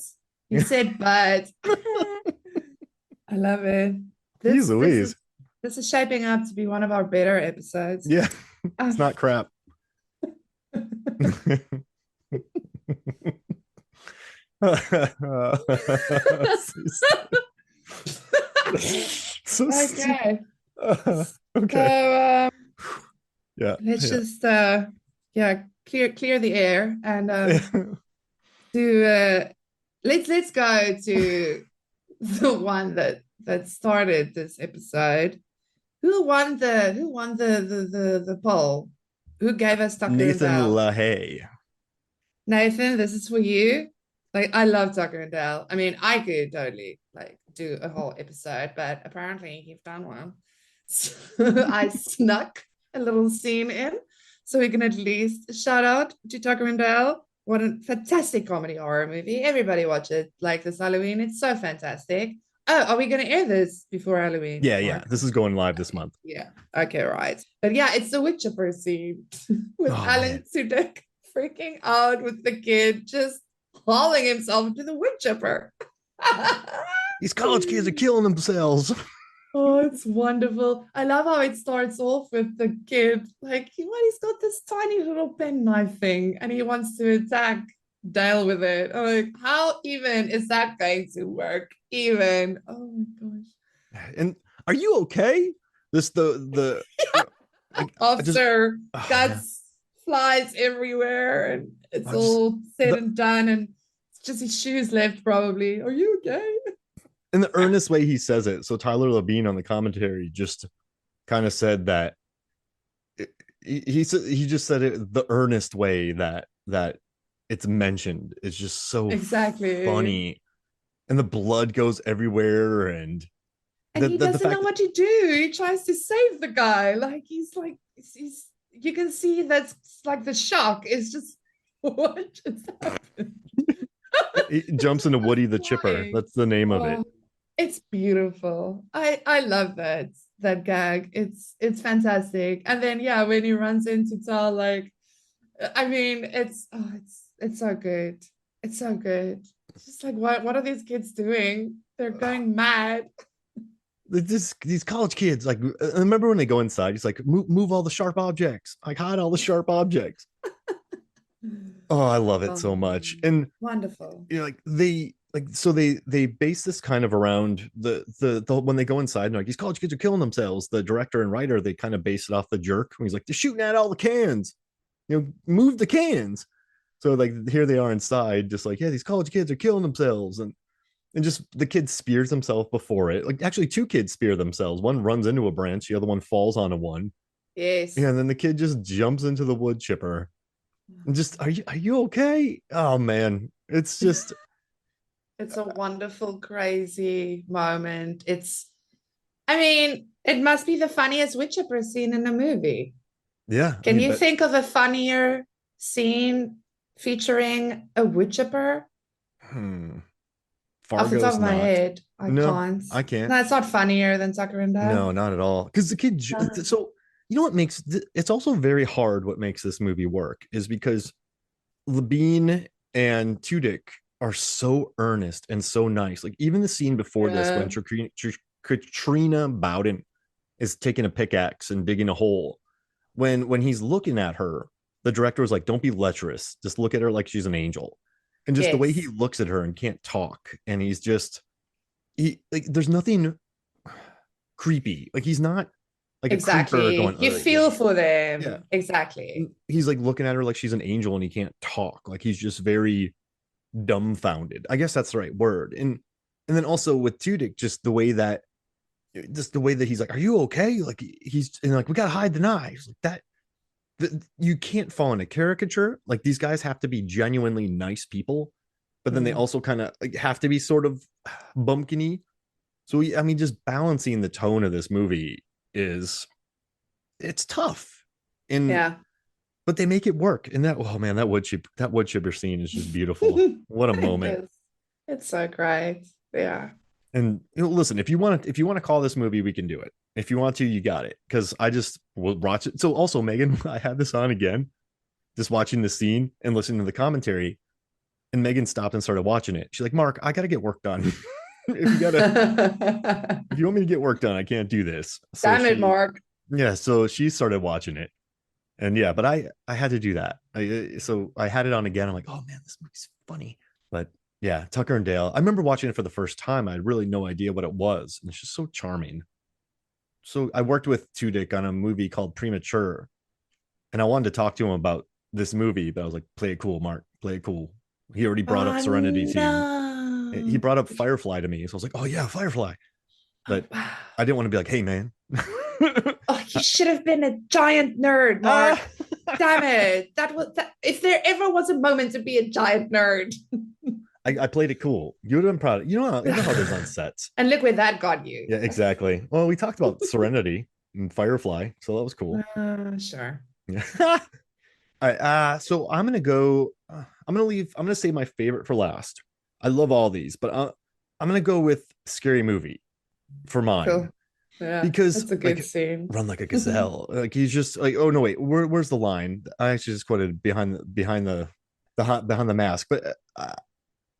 Speaker 2: You said but. I love it.
Speaker 1: Jeez
Speaker 2: This this is
Speaker 1: Louise.
Speaker 2: this is shaping up to be one of our better episodes.
Speaker 1: Yeah, it's
Speaker 2: Oh.
Speaker 1: not crap. So
Speaker 2: Okay.
Speaker 1: okay.
Speaker 2: So
Speaker 1: Yeah.
Speaker 2: let's
Speaker 1: Yeah.
Speaker 2: just yeah, clear the air and do let's go to the one that started this episode. Who won the poll? Who gave us Tucker and
Speaker 1: Nathan
Speaker 2: Dale?
Speaker 1: LaHaye.
Speaker 2: Nathan, this is for you. Like I love Tucker and Dale. I mean, I could totally like do a whole episode, but apparently you've done one. So I snuck a little scene in so we can at least shout out to Tucker and Dale. What a fantastic comedy horror movie. Everybody watch it like this Halloween. It's so fantastic. Oh, are we going to air this before Halloween,
Speaker 1: Yeah, yeah.
Speaker 2: Mark?
Speaker 1: This is going live this month.
Speaker 2: Yeah. Okay, right. But yeah, it's the Witcher scene with
Speaker 1: Oh
Speaker 2: Alan
Speaker 1: man.
Speaker 2: Tudyk. freaking out with the kid just hauling himself into the wood chipper.
Speaker 1: These college kids are killing themselves.
Speaker 2: Oh, it's wonderful. I love how it starts off with the kid. Like, he's got this tiny little penknife thing and he wants to attack Dale with it. I'm like, how even is that going to work? Even. Oh my gosh.
Speaker 1: And are you okay? This the like I just
Speaker 2: Officer
Speaker 1: oh man.
Speaker 2: guts flies everywhere and it's
Speaker 1: I just
Speaker 2: all said
Speaker 1: the
Speaker 2: and done and it's just his shoes left probably. Are you okay?
Speaker 1: in the earnest way he says it. So Tyler Levine on the commentary just kind of said that he just said it the earnest way that it's mentioned. It's just so
Speaker 2: Exactly.
Speaker 1: funny, and the blood goes everywhere, and
Speaker 2: And he
Speaker 1: the
Speaker 2: doesn't know
Speaker 1: fact
Speaker 2: what to do. He tries to save the guy. Like he's you can see that's like the shock is just what just happened.
Speaker 1: that he jumps into Woody the Chipper.
Speaker 2: Why?
Speaker 1: That's the name of it.
Speaker 2: Oh, it's beautiful. I love that gag. It's fantastic. And then yeah, when he runs into Tal, like I mean, it's so good. It's so good. It's just like what are these kids doing? They're going mad.
Speaker 1: These college kids, like, I remember when they go inside, he's like, move all the sharp objects, like hide all the sharp objects. Oh, I love it so much.
Speaker 2: Um,
Speaker 1: And
Speaker 2: wonderful.
Speaker 1: you know, like they base this kind of around the when they go inside and like these college kids are killing themselves. The director and writer, they kind of base it off the jerk when he's like, they're shooting at all the cans, move the cans. So like here they are inside, just like, yeah, these college kids are killing themselves, and just the kid spears himself before it. Like actually, two kids spear themselves. One runs into a branch, the other one falls onto one. Yeah,
Speaker 2: Yes.
Speaker 1: and then the kid just jumps into the wood chipper. And just, are you okay? Oh man, it's just
Speaker 2: It's a wonderful, crazy moment. I mean, it must be the funniest Witcher scene in a movie.
Speaker 1: yeah. I
Speaker 2: Can
Speaker 1: mean,
Speaker 2: you
Speaker 1: but
Speaker 2: think of a funnier scene featuring a wood chipper?
Speaker 1: hmm,
Speaker 2: Off the top
Speaker 1: Fargo's
Speaker 2: of my
Speaker 1: not.
Speaker 2: head, I
Speaker 1: No,
Speaker 2: can't.
Speaker 1: I can't.
Speaker 2: No, it's not funnier than Tucker and Dale.
Speaker 1: No, not at all. Because the kid.
Speaker 2: No.
Speaker 1: So you know what makes it's also very hard. What makes this movie work is because Labine and Tudyk are so earnest and so nice. Like even the scene before this, when
Speaker 2: Yeah.
Speaker 1: Katrina Bowden is taking a pickaxe and digging a hole, when he's looking at her, the director was like, "Don't be lecherous. Just look at her like she's an angel." And just the way he
Speaker 2: Yes.
Speaker 1: looks at her and can't talk, and he's just he like there's nothing creepy. Like he's not like a creeper
Speaker 2: Exactly.
Speaker 1: going,
Speaker 2: You
Speaker 1: yeah,
Speaker 2: feel for
Speaker 1: yeah.
Speaker 2: them. Exactly.
Speaker 1: He's like looking at her like she's an angel and he can't talk. Like he's just very dumbfounded. I guess that's the right word. And then also with Tudyk, just the way that he's like, "Are you okay?" Like he's and like, "We gotta hide the knives." Like that. You can't fall in a caricature. Like these guys have to be genuinely nice people, but then they
Speaker 2: Mm.
Speaker 1: also kind of like have to be sort of bumpkiny. So I mean, just balancing the tone of this movie is it's tough, and
Speaker 2: Yeah.
Speaker 1: but they make it work. And that oh man, that wood chipper scene is just beautiful. What a
Speaker 2: It
Speaker 1: moment!
Speaker 2: is. It's so great. Yeah.
Speaker 1: And listen, if you want to call this movie, we can do it. If you want to, you got it. Because I just will watch it. So also, Megan, I had this on again, just watching the scene and listening to the commentary. And Megan stopped and started watching it. She's like, "Mark, I gotta get work done. If you want me to get work done, I can't do this." So
Speaker 2: Damn it,
Speaker 1: she
Speaker 2: Mark.
Speaker 1: yeah, so she started watching it. And yeah, but I had to do that. So I had it on again. I'm like, oh man, this movie's funny. But yeah, Tucker and Dale. I remember watching it for the first time. I had really no idea what it was. And it's just so charming. So I worked with Tudyk on a movie called Premature, and I wanted to talk to him about this movie, but I was like, play it cool, Mark. Play it cool. He already brought up
Speaker 2: Oh
Speaker 1: Serenity to you. He
Speaker 2: no.
Speaker 1: brought up Firefly to me. So I was like, oh yeah, Firefly.
Speaker 2: Oh,
Speaker 1: But
Speaker 2: wow.
Speaker 1: I didn't want to be like, hey man.
Speaker 2: Oh, you should have been a giant nerd,
Speaker 1: Ah.
Speaker 2: Mark. Damn it. That was that if there ever was a moment to be a giant nerd.
Speaker 1: I played it cool. You would have been proud. You know how it is on sets.
Speaker 2: And look where that got you.
Speaker 1: Yeah, exactly. Well, we talked about Serenity and Firefly, so that was cool.
Speaker 2: Sure.
Speaker 1: Yeah. All right. So I'm gonna go. I'm gonna leave. I'm gonna say my favorite for last. I love all these, but I'm gonna go with Scary Movie for
Speaker 2: Cool.
Speaker 1: mine.
Speaker 2: Yeah,
Speaker 1: because
Speaker 2: that's a good
Speaker 1: like
Speaker 2: scene.
Speaker 1: run like a gazelle. Like he's just like, oh no, wait, where's the line? I actually just quoted behind the mask, but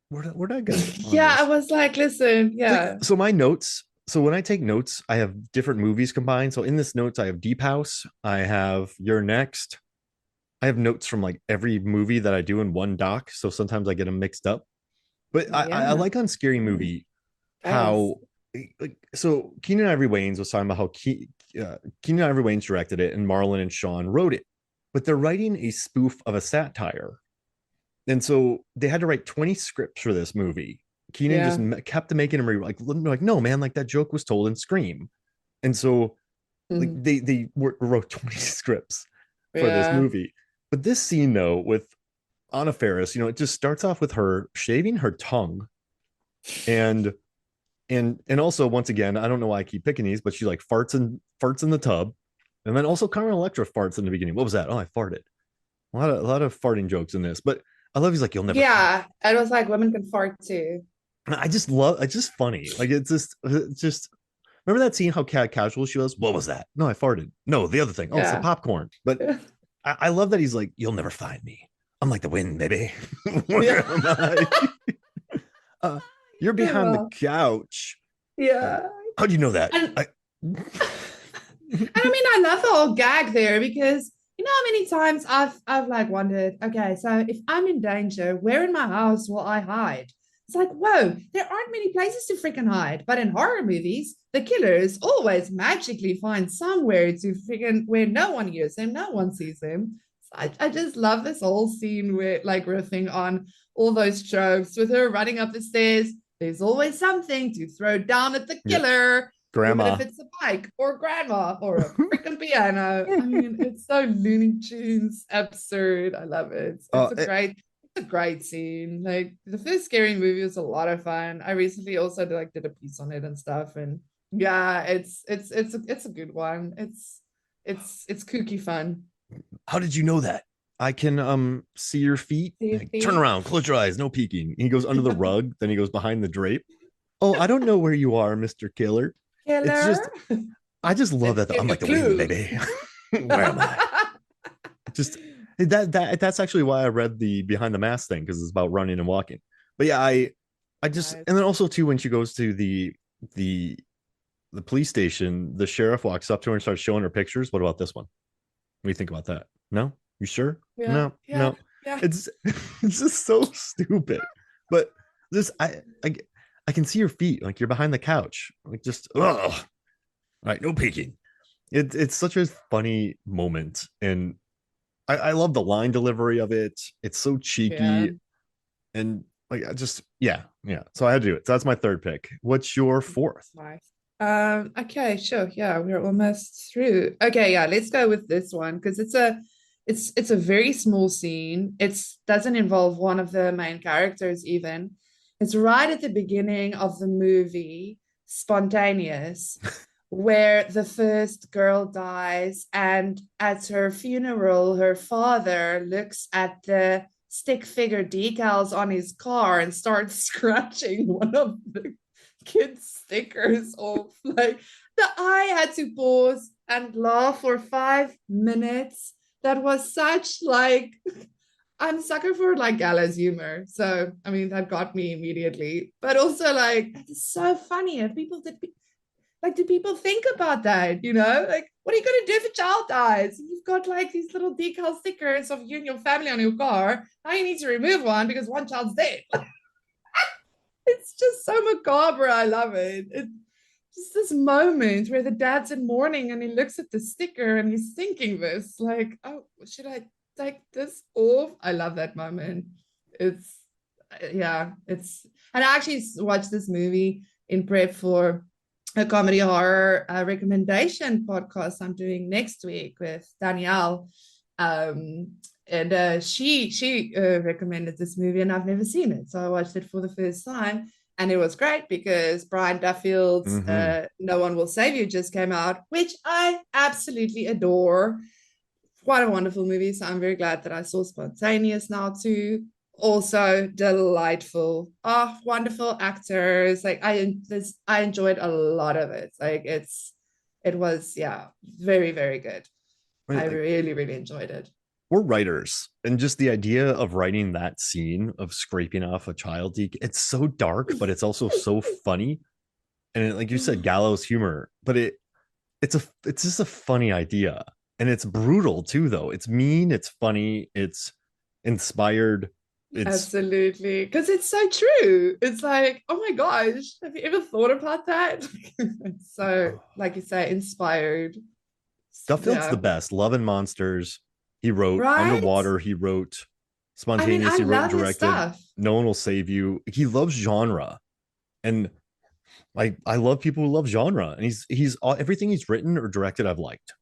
Speaker 1: where did I go on
Speaker 2: Yeah, I
Speaker 1: this?
Speaker 2: was like, listen,
Speaker 1: Like,
Speaker 2: yeah.
Speaker 1: so my notes. So when I take notes, I have different movies combined. So in this notes, I have Deep House, I have You're Next, I have notes from like every movie that I do in one doc. So sometimes I get them mixed up. But I
Speaker 2: Yeah.
Speaker 1: like on Scary
Speaker 2: Mm,
Speaker 1: Movie
Speaker 2: chaos.
Speaker 1: how like so Keenan Ivory Wayans was talking about how Keenan Ivory Wayans directed it and Marlon and Sean wrote it, but they're writing a spoof of a satire, and so they had to write 20 scripts for this movie. Keenan just
Speaker 2: Yeah.
Speaker 1: kept making him like no man, like that joke was told in Scream, and so like
Speaker 2: Mm,
Speaker 1: they wrote 20 scripts for this
Speaker 2: yeah.
Speaker 1: movie. But this scene though with Anna Faris, it just starts off with her shaving her tongue and and also once again, I don't know why I keep picking these, but she like farts in the tub, and then also Carmen Electra farts in the beginning. What was that? Oh, I farted. A lot of farting jokes in this, but I love he's like you'll never find
Speaker 2: Yeah. It was like women can fart too.
Speaker 1: me. I just love it's just funny. Like it's just remember that scene how casual she was. What was that? No, I farted. No, the other thing. Oh, it's the
Speaker 2: Yeah.
Speaker 1: popcorn. But I love that he's like you'll never find me. I'm like the wind, baby.
Speaker 2: Yeah.
Speaker 1: Where am I? Uh, you're behind the
Speaker 2: Well,
Speaker 1: couch. Like,
Speaker 2: yeah.
Speaker 1: how do you know that?
Speaker 2: And I mean, I love the whole gag there because you know how many times I've like wondered, okay, so if I'm in danger, where in my house will I hide? It's like, whoa, there aren't many places to freaking hide. But in horror movies, the killers always magically find somewhere to freaking where no one hears them, no one sees them. So I just love this whole scene where like riffing on all those tropes with her running up the stairs. There's always something to throw down at the
Speaker 1: Yeah,
Speaker 2: killer, even if
Speaker 1: grandma.
Speaker 2: it's a bike or grandma or a freaking piano. I mean, it's so Looney Tunes absurd. I love it.
Speaker 1: uh,
Speaker 2: It's a great scene. Like the first scary movie was a lot of fun. I recently also did a piece on it and stuff. And yeah, it's a good one. It's kooky fun.
Speaker 1: how did you know that? I can see your feet.
Speaker 2: Do you
Speaker 1: Like, turn
Speaker 2: think?
Speaker 1: around, close your eyes, no peeking. He goes under the rug, then he goes behind the drape. Oh, I don't know where you are, Mr. Killer. It's just
Speaker 2: Killer.
Speaker 1: I just love
Speaker 2: Let's
Speaker 1: that. I'm
Speaker 2: give you
Speaker 1: like the wind,
Speaker 2: clues.
Speaker 1: baby. Where am I? Just that's actually why I read the behind the mask thing because it's about running and walking. But yeah, I just
Speaker 2: Nice.
Speaker 1: and then also too when she goes to the the police station, the sheriff walks up to her and starts showing her pictures. What about this one? What do you think about that? No? You sure?
Speaker 2: Yeah,
Speaker 1: No,
Speaker 2: yeah,
Speaker 1: no.
Speaker 2: yeah.
Speaker 1: It's it's just so stupid. But this I can see your feet, like you're behind the couch. Like just ugh. All right, no peeking. It's such a funny moment. And I love the line delivery of it. It's so
Speaker 2: Yeah.
Speaker 1: cheeky. And like I just yeah, yeah. So I had to do it. So that's my third pick. What's your fourth?
Speaker 2: Nice. Okay, sure. Yeah, we're almost through. Okay, yeah, let's go with this one because it's a very small scene. It's doesn't involve one of the main characters even. It's right at the beginning of the movie, Spontaneous, where the first girl dies, and at her funeral, her father looks at the stick figure decals on his car and starts scratching one of the kid stickers off. Like I had to pause and laugh for 5 minutes. That was such like I'm a sucker for like gallows humor. So I mean that got me immediately. But also like it's so funny. If people did like do people think about that? You know? Like what are you gonna do if a child dies? You've got like these little decal stickers of you and your family on your car. Now you need to remove one because one child's dead. It's just so macabre. I love it. It's just this moment where the dad's in mourning and he looks at the sticker and he's thinking this, like, oh, should I take this off? I love that moment. It's yeah, it's and I actually watched this movie in prep for a comedy horror recommendation podcast I'm doing next week with Danielle. Um, and she recommended this movie and I've never seen it, so I watched it for the first time, and it was great because Brian Duffield's
Speaker 1: Mm-hmm.
Speaker 2: "No One Will Save You" just came out, which I absolutely adore. Quite a wonderful movie, so I'm very glad that I saw Spontaneous now too. Also delightful, oh, wonderful actors. Like I enjoyed a lot of it. Like it's it was, yeah, very, very good.
Speaker 1: Right,
Speaker 2: I
Speaker 1: like
Speaker 2: really, really enjoyed it.
Speaker 1: we're writers, and just the idea of writing that scene of scraping off a child, it's so dark, but it's also so funny. And like you said, gallows humor, but it's just a funny idea, and it's brutal too. Though it's mean, it's funny, it's inspired. It's
Speaker 2: Absolutely. Because it's so true. It's like, oh my gosh, have you ever thought about that? It's so, like you say, inspired.
Speaker 1: Duffield's the
Speaker 2: Yeah.
Speaker 1: best. Love and Monsters. He wrote
Speaker 2: Right?
Speaker 1: Underwater. He wrote
Speaker 2: I mean,
Speaker 1: Spontaneous.
Speaker 2: I
Speaker 1: He wrote and
Speaker 2: love his
Speaker 1: directed
Speaker 2: stuff.
Speaker 1: No One Will Save You. He loves genre, and I love people who love genre. And he's everything he's written or directed, I've liked.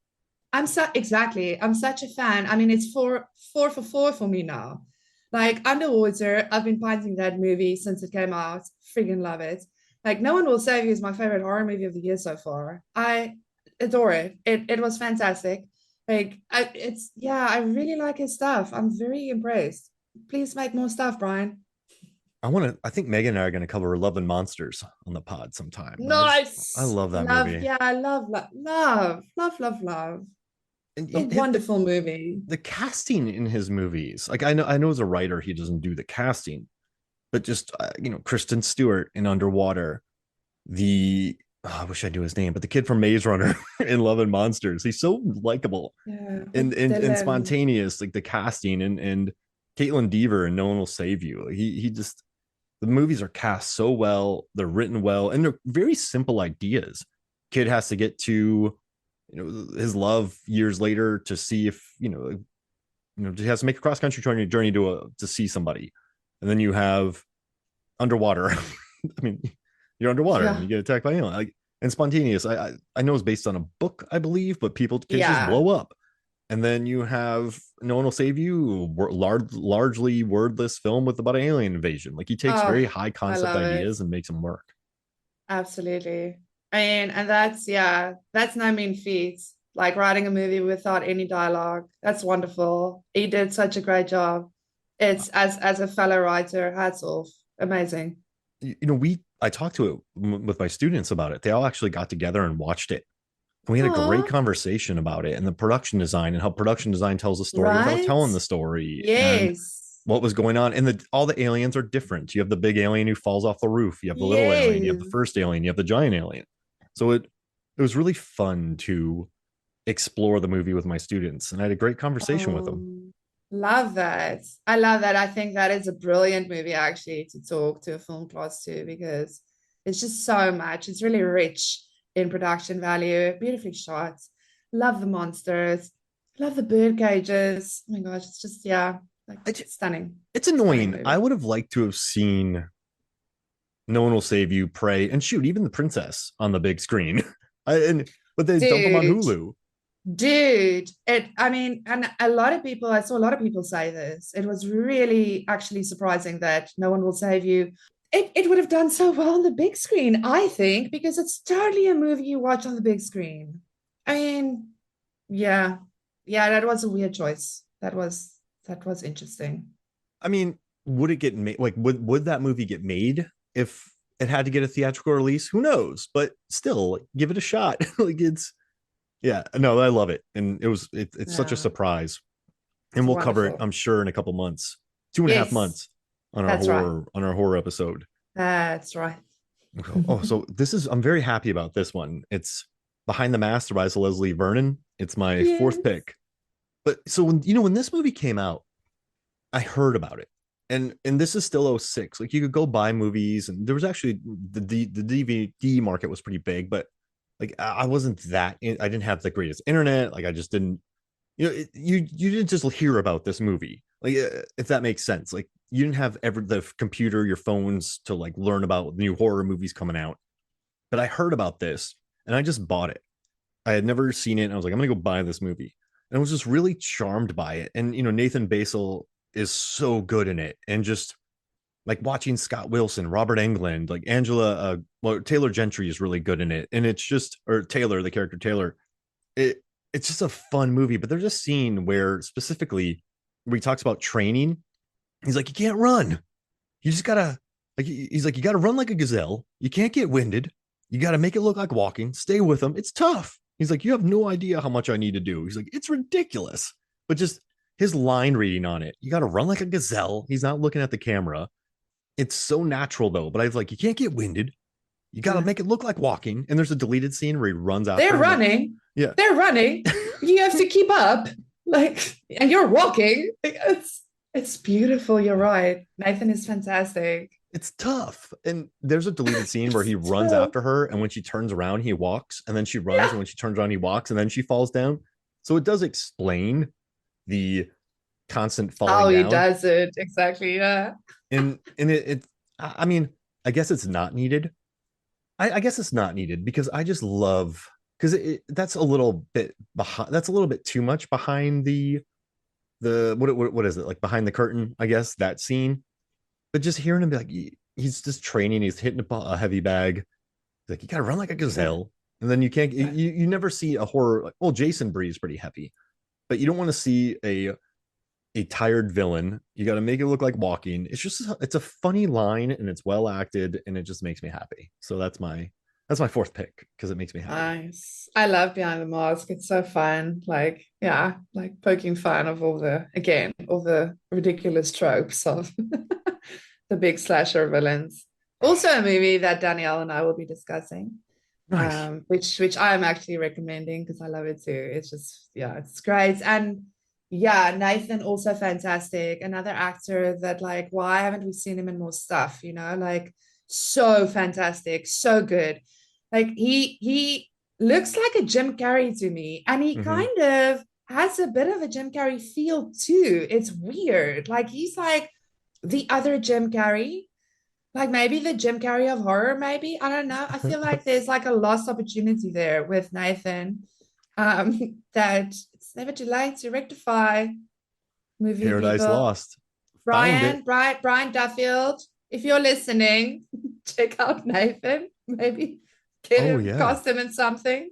Speaker 2: I'm so exactly. I'm such a fan. I mean, it's four for four for me now. Like Underwater, I've been finding that movie since it came out. Freaking love it. Like No One Will Save You is my favorite horror movie of the year so far. I adore it. It was fantastic. Like it's yeah, I really like his stuff. I'm very impressed. Please make more stuff, Brian.
Speaker 1: I think Megan and I are going to cover Love and Monsters on the pod sometime. I
Speaker 2: Nice.
Speaker 1: love that
Speaker 2: Love,
Speaker 1: movie.
Speaker 2: yeah, I love.
Speaker 1: And
Speaker 2: A
Speaker 1: the
Speaker 2: wonderful movie.
Speaker 1: the casting in his movies, like I know as a writer he doesn't do the casting, but just Kristen Stewart in Underwater, the I wish I knew his name, but the kid from Maze Runner in Love and Monsters, he's so likable
Speaker 2: Yeah,
Speaker 1: and spontaneous, like the casting, and Caitlin Dever and No One Will Save You. Like, he just the movies are cast so well, they're written well, and they're very simple ideas. Kid has to get to his love years later to see if he has to make a cross country journey to see somebody, and then you have Underwater. I mean, you're underwater and
Speaker 2: yeah,
Speaker 1: you get attacked by an alien. Like, and Spontaneous, I know it's based on a book, I believe, but kids just
Speaker 2: yeah.
Speaker 1: blow up. And then you have No One Will Save You, largely wordless film with about an alien invasion. Like he takes very
Speaker 2: Oh,
Speaker 1: high
Speaker 2: I
Speaker 1: concept
Speaker 2: love it.
Speaker 1: ideas and makes them work.
Speaker 2: Absolutely. And that's yeah, that's no mean feat. Like writing a movie without any dialogue. That's wonderful. He did such a great job. It's as a fellow writer, hats off. Amazing.
Speaker 1: We I talked to it with my students about it. They all actually got together and watched it. We had a great
Speaker 2: Oh,
Speaker 1: conversation about it and the production design and how production design tells a story without
Speaker 2: right?
Speaker 1: telling the story, and
Speaker 2: Yes.
Speaker 1: what was going on. And all the aliens are different. You have the big alien who falls off the roof. You have the little alien. You have the
Speaker 2: Yes.
Speaker 1: first alien. You have the giant alien. So it was really fun to explore the movie with my students, and I had a great conversation with them.
Speaker 2: Love that. I love that. I think that is a brilliant movie actually to talk to a film class to because it's just so much. It's really rich in production value, beautifully shot. Love the monsters. Love the bird cages. Oh my gosh, it's just yeah, like stunning.
Speaker 1: It's
Speaker 2: Stunning
Speaker 1: annoying. I
Speaker 2: movie.
Speaker 1: would have liked to have seen No One Will Save You, Prey, and shoot, even the princess on the big screen. But they dump them on
Speaker 2: Dude,
Speaker 1: Hulu.
Speaker 2: dude, I mean, and a lot of people, I saw a lot of people say this. It was really actually surprising that No One Will Save You. It would have done so well on the big screen, I think, because it's totally a movie you watch on the big screen. I mean, yeah, yeah, that was a weird choice. That was interesting.
Speaker 1: I mean, would it get made? Like, would that movie get made if it had to get a theatrical release? Who knows? But still, like, give it a shot. Like yeah, no, I love it, and it's such a
Speaker 2: Yeah,
Speaker 1: surprise, and
Speaker 2: it's
Speaker 1: we'll cover it,
Speaker 2: wonderful.
Speaker 1: I'm sure, in a couple months, 2.5
Speaker 2: Yes,
Speaker 1: months on our
Speaker 2: that's right.
Speaker 1: horror episode.
Speaker 2: That's right.
Speaker 1: Oh, so I'm very happy about this one. It's Behind the Mask, the Rise of Leslie Vernon. It's my fourth
Speaker 2: Yes.
Speaker 1: pick. But so when this movie came out, I heard about it. And this is still '06. Like you could go buy movies, and there was actually the DVD market was pretty big, but like I wasn't I didn't have the greatest internet. Like I just didn't, you didn't just hear about this movie. Like if that makes sense. Like you didn't have ever the computer, your phones to like learn about new horror movies coming out. But I heard about this and I just bought it. I had never seen it. And I was like, I'm gonna go buy this movie. And I was just really charmed by it. And Nathan Basil is so good in it. And just like watching Scott Wilson, Robert Englund, like Taylor Gentry is really good in it. And it's just, or Taylor, the character Taylor, it it's just a fun movie. But there's a scene where specifically where he talks about training. He's like, you can't run. You just gotta like he's like, you gotta run like a gazelle. You can't get winded. You gotta make it look like walking. Stay with them. It's tough. He's like, you have no idea how much I need to do. He's like, it's ridiculous. But just his line reading on it, you got to run like a gazelle. He's not looking at the camera. It's so natural though. But I was like, you can't get winded. You got to
Speaker 2: Uh,
Speaker 1: make it look like walking. And there's a deleted scene where he runs after
Speaker 2: they're
Speaker 1: him. Like,
Speaker 2: running.
Speaker 1: yeah.
Speaker 2: They're running. You have to keep up. Like, and you're walking. Like, it's beautiful. You're right. Nathan is fantastic.
Speaker 1: It's tough. And there's a deleted scene where
Speaker 2: It's
Speaker 1: he runs
Speaker 2: tough.
Speaker 1: after her. And when she turns around, he walks. And then she runs.
Speaker 2: Yeah.
Speaker 1: And when she turns around, he walks. And then she falls down. So it does explain the constant
Speaker 2: How
Speaker 1: falling
Speaker 2: he
Speaker 1: down.
Speaker 2: does it. Exactly. Yeah.
Speaker 1: And I mean, I guess it's not needed. I guess it's not needed because I just love because that's a little bit behind. That's a little bit too much behind the what is it like behind the curtain? I guess that scene. But just hearing him be like, he's just training. He's hitting a heavy bag. He's like, you gotta run like a
Speaker 2: Yeah.
Speaker 1: gazelle, and then you can't.
Speaker 2: Yeah.
Speaker 1: You never see a horror. Like, well, Jason breathes pretty heavy, but you don't want to see a tired villain. You got to make it look like walking. It's a funny line and it's well acted and it just makes me happy. So that's my fourth pick because it makes me happy.
Speaker 2: Nice. I love Behind the Mask. It's so fun. Like, yeah, like poking fun of all the ridiculous tropes of the big slasher villains. Also a movie that Danielle and I will be discussing,
Speaker 1: Nice.
Speaker 2: which I'm actually recommending because I love it too. It's just, yeah, it's great. And yeah, Nathan also fantastic. Another actor that like, why haven't we seen him in more stuff? You know, like so fantastic, so good. Like he looks like a Jim Carrey to me, and he
Speaker 1: Mm-hmm.
Speaker 2: kind of has a bit of a Jim Carrey feel too. It's weird. Like he's like the other Jim Carrey, like maybe the Jim Carrey of horror, maybe. I don't know. I feel like there's like a lost opportunity there with Nathan. That it's never too late to rectify movie
Speaker 1: Paradise
Speaker 2: people.
Speaker 1: Lost. Found it.
Speaker 2: Brian Duffield, if you're listening, check out Nathan. Maybe get
Speaker 1: Oh
Speaker 2: him,
Speaker 1: yeah.
Speaker 2: cast him in something.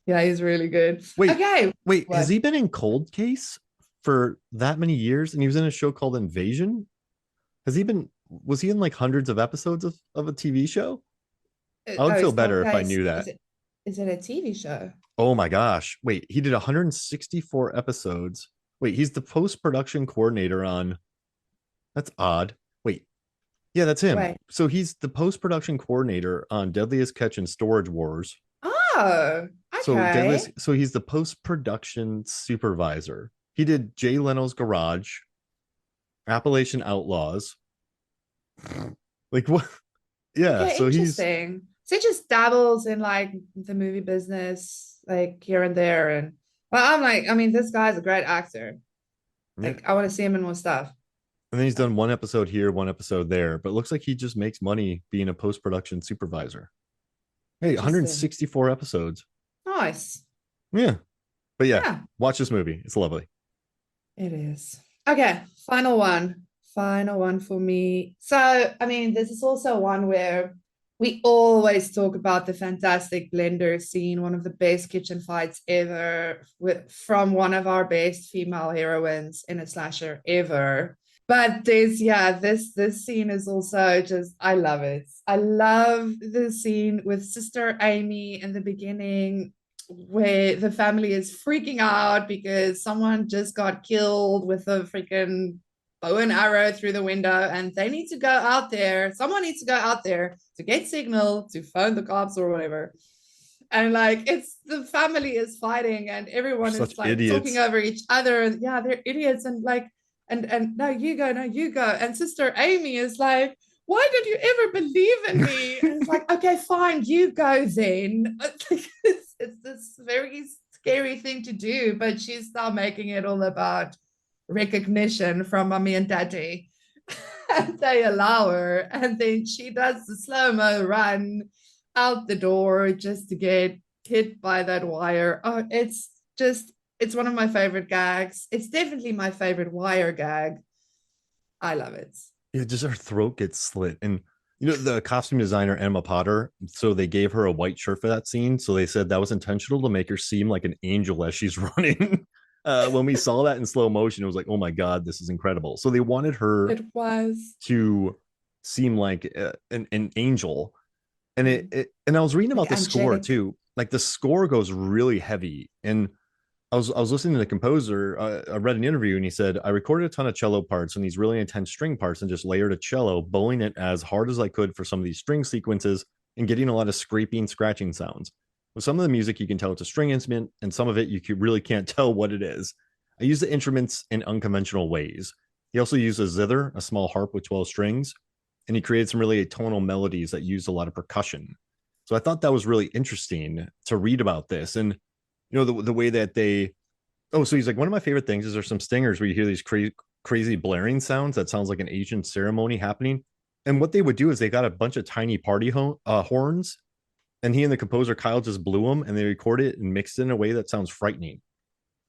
Speaker 2: Yeah, he's really good.
Speaker 1: Wait,
Speaker 2: Okay.
Speaker 1: wait. Has
Speaker 2: What?
Speaker 1: he been in Cold Case for that many years? And he was in a show called Invasion. Has he been? Was he in like hundreds of episodes of a TV show? I would
Speaker 2: Oh,
Speaker 1: feel
Speaker 2: it's
Speaker 1: better
Speaker 2: Cold
Speaker 1: if I
Speaker 2: Case.
Speaker 1: knew that.
Speaker 2: Is it a TV show?
Speaker 1: Oh my gosh. Wait, he did 164 episodes. Wait, he's the post production coordinator on. That's odd. Wait, yeah, that's him.
Speaker 2: Wait.
Speaker 1: So he's the post production coordinator on Deadliest Catch and Storage Wars.
Speaker 2: Oh, okay.
Speaker 1: So he's the post production supervisor. He did Jay Leno's Garage, Appalachian Outlaws. Like what? Yeah,
Speaker 2: Okay,
Speaker 1: so he's
Speaker 2: interesting. So he just dabbles in like the movie business, like here and there. And well, I'm like, I mean, this guy's a great actor.
Speaker 1: yeah.
Speaker 2: Like, I want to see him in more stuff.
Speaker 1: And then he's done one episode here, one episode there, but it looks like he just makes money being a post production supervisor. Hey,
Speaker 2: Interesting.
Speaker 1: 164 episodes.
Speaker 2: Nice.
Speaker 1: Yeah. But yeah,
Speaker 2: Yeah,
Speaker 1: watch this movie. It's lovely.
Speaker 2: it is. Okay, final one. Final one for me. So, I mean, this is also one where we always talk about the fantastic blender scene, one of the best kitchen fights ever, with from one of our best female heroines in a slasher ever. But this scene is also just I love it. I love the scene with Sister Amy in the beginning where the family is freaking out because someone just got killed with a freaking bow and arrow through the window, and they need to go out there. Someone needs to go out there to get signal to phone the cops or whatever. And like it's the family is fighting and
Speaker 1: We're
Speaker 2: everyone
Speaker 1: such
Speaker 2: is like talking
Speaker 1: idiots.
Speaker 2: over each other. And yeah, they're idiots. And like, and no, you go. And Sister Amy is like, why did you ever believe in me? And it's like, okay, fine, you go then. It's this very scary thing to do, but she's now making it all about recognition from mommy and daddy. And they allow her, and then she does the slow-mo run out the door just to get hit by that wire. Oh, it's one of my favorite gags. It's definitely my favorite wire gag. I love it.
Speaker 1: Yeah, just her throat gets slit. And the costume designer Emma Potter, so they gave her a white shirt for that scene. So they said that was intentional to make her seem like an angel as she's running. When we saw that in slow motion, it was like, oh my God, this is incredible. So they wanted her
Speaker 2: It was.
Speaker 1: to seem like an angel. And and I was reading
Speaker 2: Like
Speaker 1: about the score
Speaker 2: angelic.
Speaker 1: too. like the score goes really heavy. And I was listening to the composer. I read an interview and he said, I recorded a ton of cello parts and these really intense string parts and just layered a cello, bowing it as hard as I could for some of these string sequences and getting a lot of scraping, scratching sounds. With some of the music, you can tell it's a string instrument, and some of it really can't tell what it is. I use the instruments in unconventional ways. He also used a zither, a small harp with 12 strings, and he created some really atonal melodies that used a lot of percussion. So I thought that was really interesting to read about this. And the way that they so he's like, one of my favorite things is there's some stingers where you hear these crazy blaring sounds that sounds like an ancient ceremony happening. And what they would do is they got a bunch of tiny party horns, and he and the composer Kyle just blew them and they recorded it and mixed it in a way that sounds frightening.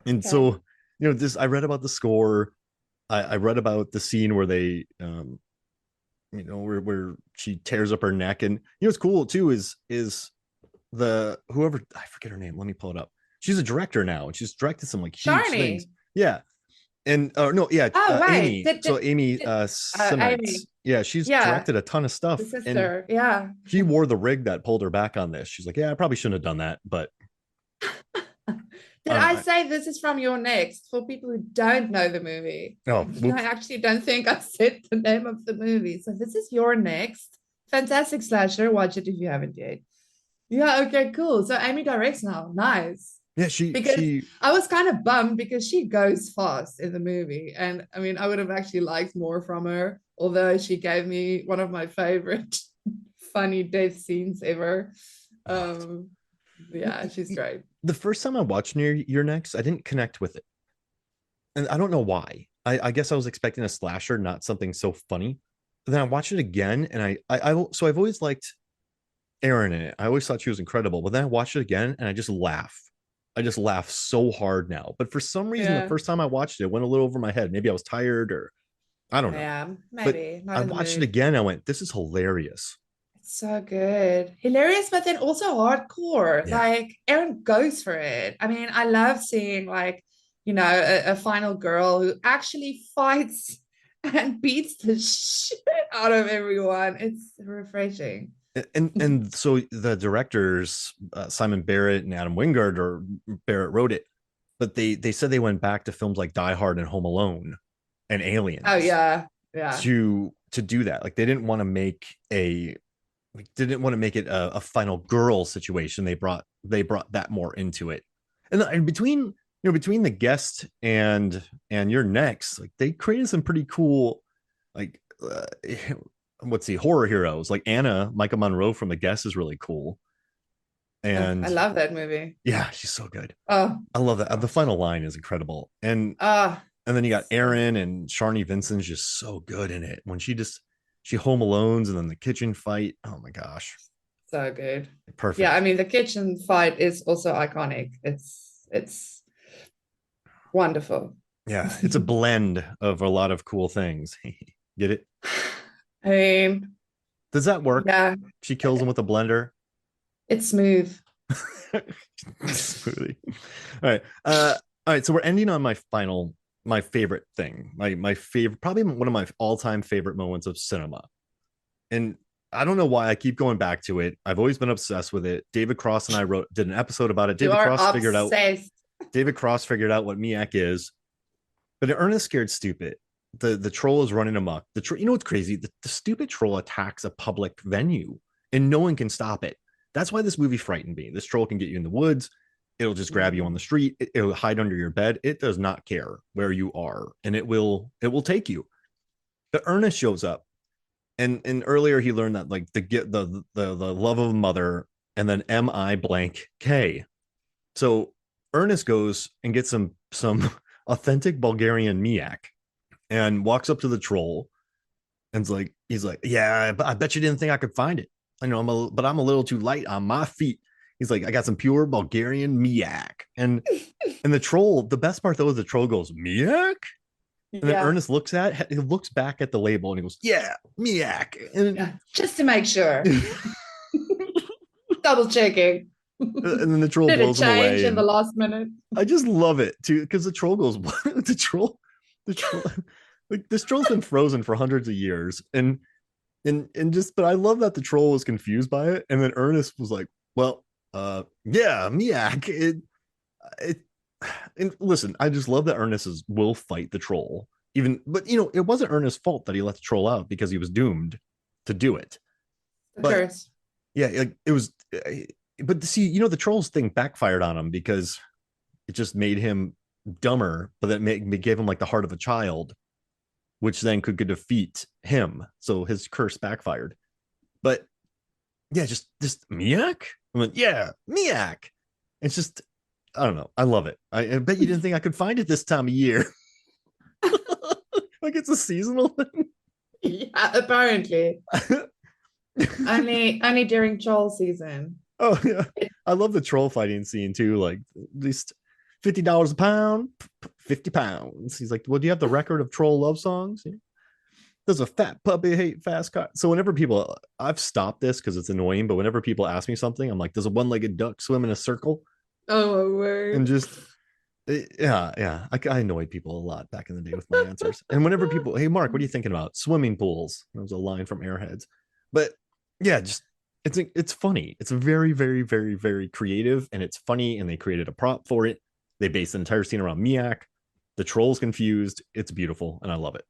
Speaker 1: And
Speaker 2: Okay.
Speaker 1: so, this, I read about the score. I read about the scene where they where she tears up her neck. And what's cool too is the whoever, I forget her name, let me pull it up. She's a director now and she's directed some like huge things.
Speaker 2: Sharni.
Speaker 1: Yeah. And no, yeah,
Speaker 2: Oh, wait.
Speaker 1: Amy. So Amy
Speaker 2: Amy.
Speaker 1: Simites. Yeah, she's
Speaker 2: Yeah,
Speaker 1: directed a ton of
Speaker 2: the
Speaker 1: stuff. And
Speaker 2: sister. Yeah.
Speaker 1: she wore the rig that pulled her back on this. She's like, yeah, I probably shouldn't have done that, but
Speaker 2: Did I say this is from your next for people who don't know the movie?
Speaker 1: oh,
Speaker 2: I
Speaker 1: whoops.
Speaker 2: actually don't think I said the name of the movie. So this is your next. Fantastic slasher. Watch it if you haven't yet. Yeah, okay, cool. So Amy directs now. Nice.
Speaker 1: Yeah, she
Speaker 2: Because
Speaker 1: she
Speaker 2: I was kind of bummed because she goes fast in the movie. And I mean, I would have actually liked more from her, although she gave me one of my favorite funny death scenes ever.
Speaker 1: oh,
Speaker 2: Um, yeah, she's great.
Speaker 1: the first time I watched Near Your Next, I didn't connect with it. And I don't know why. I guess I was expecting a slasher, not something so funny. But then I watched it again, and so I've always liked Erin in it. I always thought she was incredible. But then I watched it again, and I just laugh. I just laugh so hard now. But for some reason, the
Speaker 2: Yeah.
Speaker 1: first time I watched it, it went a little over my head. Maybe I was tired, or I don't know.
Speaker 2: Yeah,
Speaker 1: But
Speaker 2: maybe not
Speaker 1: I
Speaker 2: in the
Speaker 1: watched it
Speaker 2: mood.
Speaker 1: again. I went, "This is hilarious."
Speaker 2: It's so good. Hilarious, but then also hardcore.
Speaker 1: Yeah.
Speaker 2: Like Aaron goes for it. I mean, I love seeing like, a final girl who actually fights and beats the shit out of everyone. It's refreshing.
Speaker 1: And so the directors, Simon Barrett and Adam Wingard, or Barrett wrote it, but they said they went back to films like Die Hard and Home Alone and
Speaker 2: Oh
Speaker 1: Aliens
Speaker 2: yeah. Yeah.
Speaker 1: to do that. Like they didn't want to make it a final girl situation. They brought that more into it. And between the guest and your next, like they created some pretty cool, like what's the horror heroes, like Anna Michael Monroe from the guest is really cool.
Speaker 2: Oh, I
Speaker 1: And
Speaker 2: love that movie.
Speaker 1: yeah, she's so good.
Speaker 2: Oh
Speaker 1: I love that. The
Speaker 2: gosh.
Speaker 1: final line is incredible.
Speaker 2: Ah,
Speaker 1: And then you got
Speaker 2: so,
Speaker 1: Aaron and Sharni Vincent's just so good in it. When she home alones and then the kitchen fight. Oh my gosh.
Speaker 2: so good. Yeah, I
Speaker 1: Perfect.
Speaker 2: mean the kitchen fight is also iconic. It's wonderful.
Speaker 1: Yeah, it's a blend of a lot of cool things. Get it?
Speaker 2: I mean,
Speaker 1: Does that work?
Speaker 2: yeah,
Speaker 1: She kills him with a blender.
Speaker 2: it's smooth.
Speaker 1: Smoothie. All right. All right. So we're ending on my favorite thing. My favorite, probably one of my all-time favorite moments of cinema. And I don't know why I keep going back to it. I've always been obsessed with it. David Cross and I did an episode about it.
Speaker 2: You are obsessed.
Speaker 1: David Cross figured out what Miak is, but Ernest scared stupid. The troll is running amok. What's crazy? The stupid troll attacks a public venue, and no one can stop it. That's why this movie frightened me. This troll can get you in the woods. It'll just grab you on the street. It'll hide under your bed. It does not care where you are, and it will take you. The Ernest shows up, and earlier he learned that like the love of a mother, and then M I blank K. So Ernest goes and gets some authentic Bulgarian Miak and walks up to the troll and's like, he's like, yeah, I bet you didn't think I could find it. I know I'm a little too light on my feet. He's like, I got some pure Bulgarian Miak. And the troll, the best part though is the troll goes, Miak? And then
Speaker 2: Yeah,
Speaker 1: Ernest he looks back at the label and he goes, yeah, Miak.
Speaker 2: yeah. Just to make sure.
Speaker 1: And
Speaker 2: Double checking.
Speaker 1: then the troll
Speaker 2: Did it
Speaker 1: blows him
Speaker 2: change
Speaker 1: away.
Speaker 2: in the
Speaker 1: And
Speaker 2: last minute?
Speaker 1: I just love it too, because the troll goes, what? The troll, like this troll's been frozen for hundreds of years. And just, but I love that the troll was confused by it. And then Ernest was like, well, Yeah, Miak. It and listen, I just love that will fight the troll. Even but it wasn't Ernest's fault that he let the troll out because he was doomed to do it.
Speaker 2: The
Speaker 1: But
Speaker 2: curse.
Speaker 1: yeah, like it was but see, the trolls thing backfired on him because it just made him dumber, but that gave him like the heart of a child, which then could defeat him. So his curse backfired. But yeah, just Miak. I went, yeah, Miak. It's just I don't know. I love it. I bet you didn't think I could find it this time of year. Like it's a seasonal thing.
Speaker 2: Yeah, apparently. Only during troll season.
Speaker 1: Oh yeah, I love the troll fighting scene too. Like at least $50 a pound, 50 pounds. He's like, well, do you have the record of troll love songs? Yeah. Does a fat puppy hate fast car? So whenever people, I've stopped this because it's annoying. But whenever people ask me something, I'm like, does a one-legged duck swim in a circle?
Speaker 2: Oh my
Speaker 1: And
Speaker 2: word.
Speaker 1: just yeah, I annoyed people a lot back in the day with my answers. And whenever people, hey Mark, what are you thinking about? Swimming pools. That was a line from Airheads. But yeah, just it's funny. It's very, very, very, very creative, and it's funny. And they created a prop for it. They based the entire scene around Miak. The troll's confused. It's beautiful, and I love it.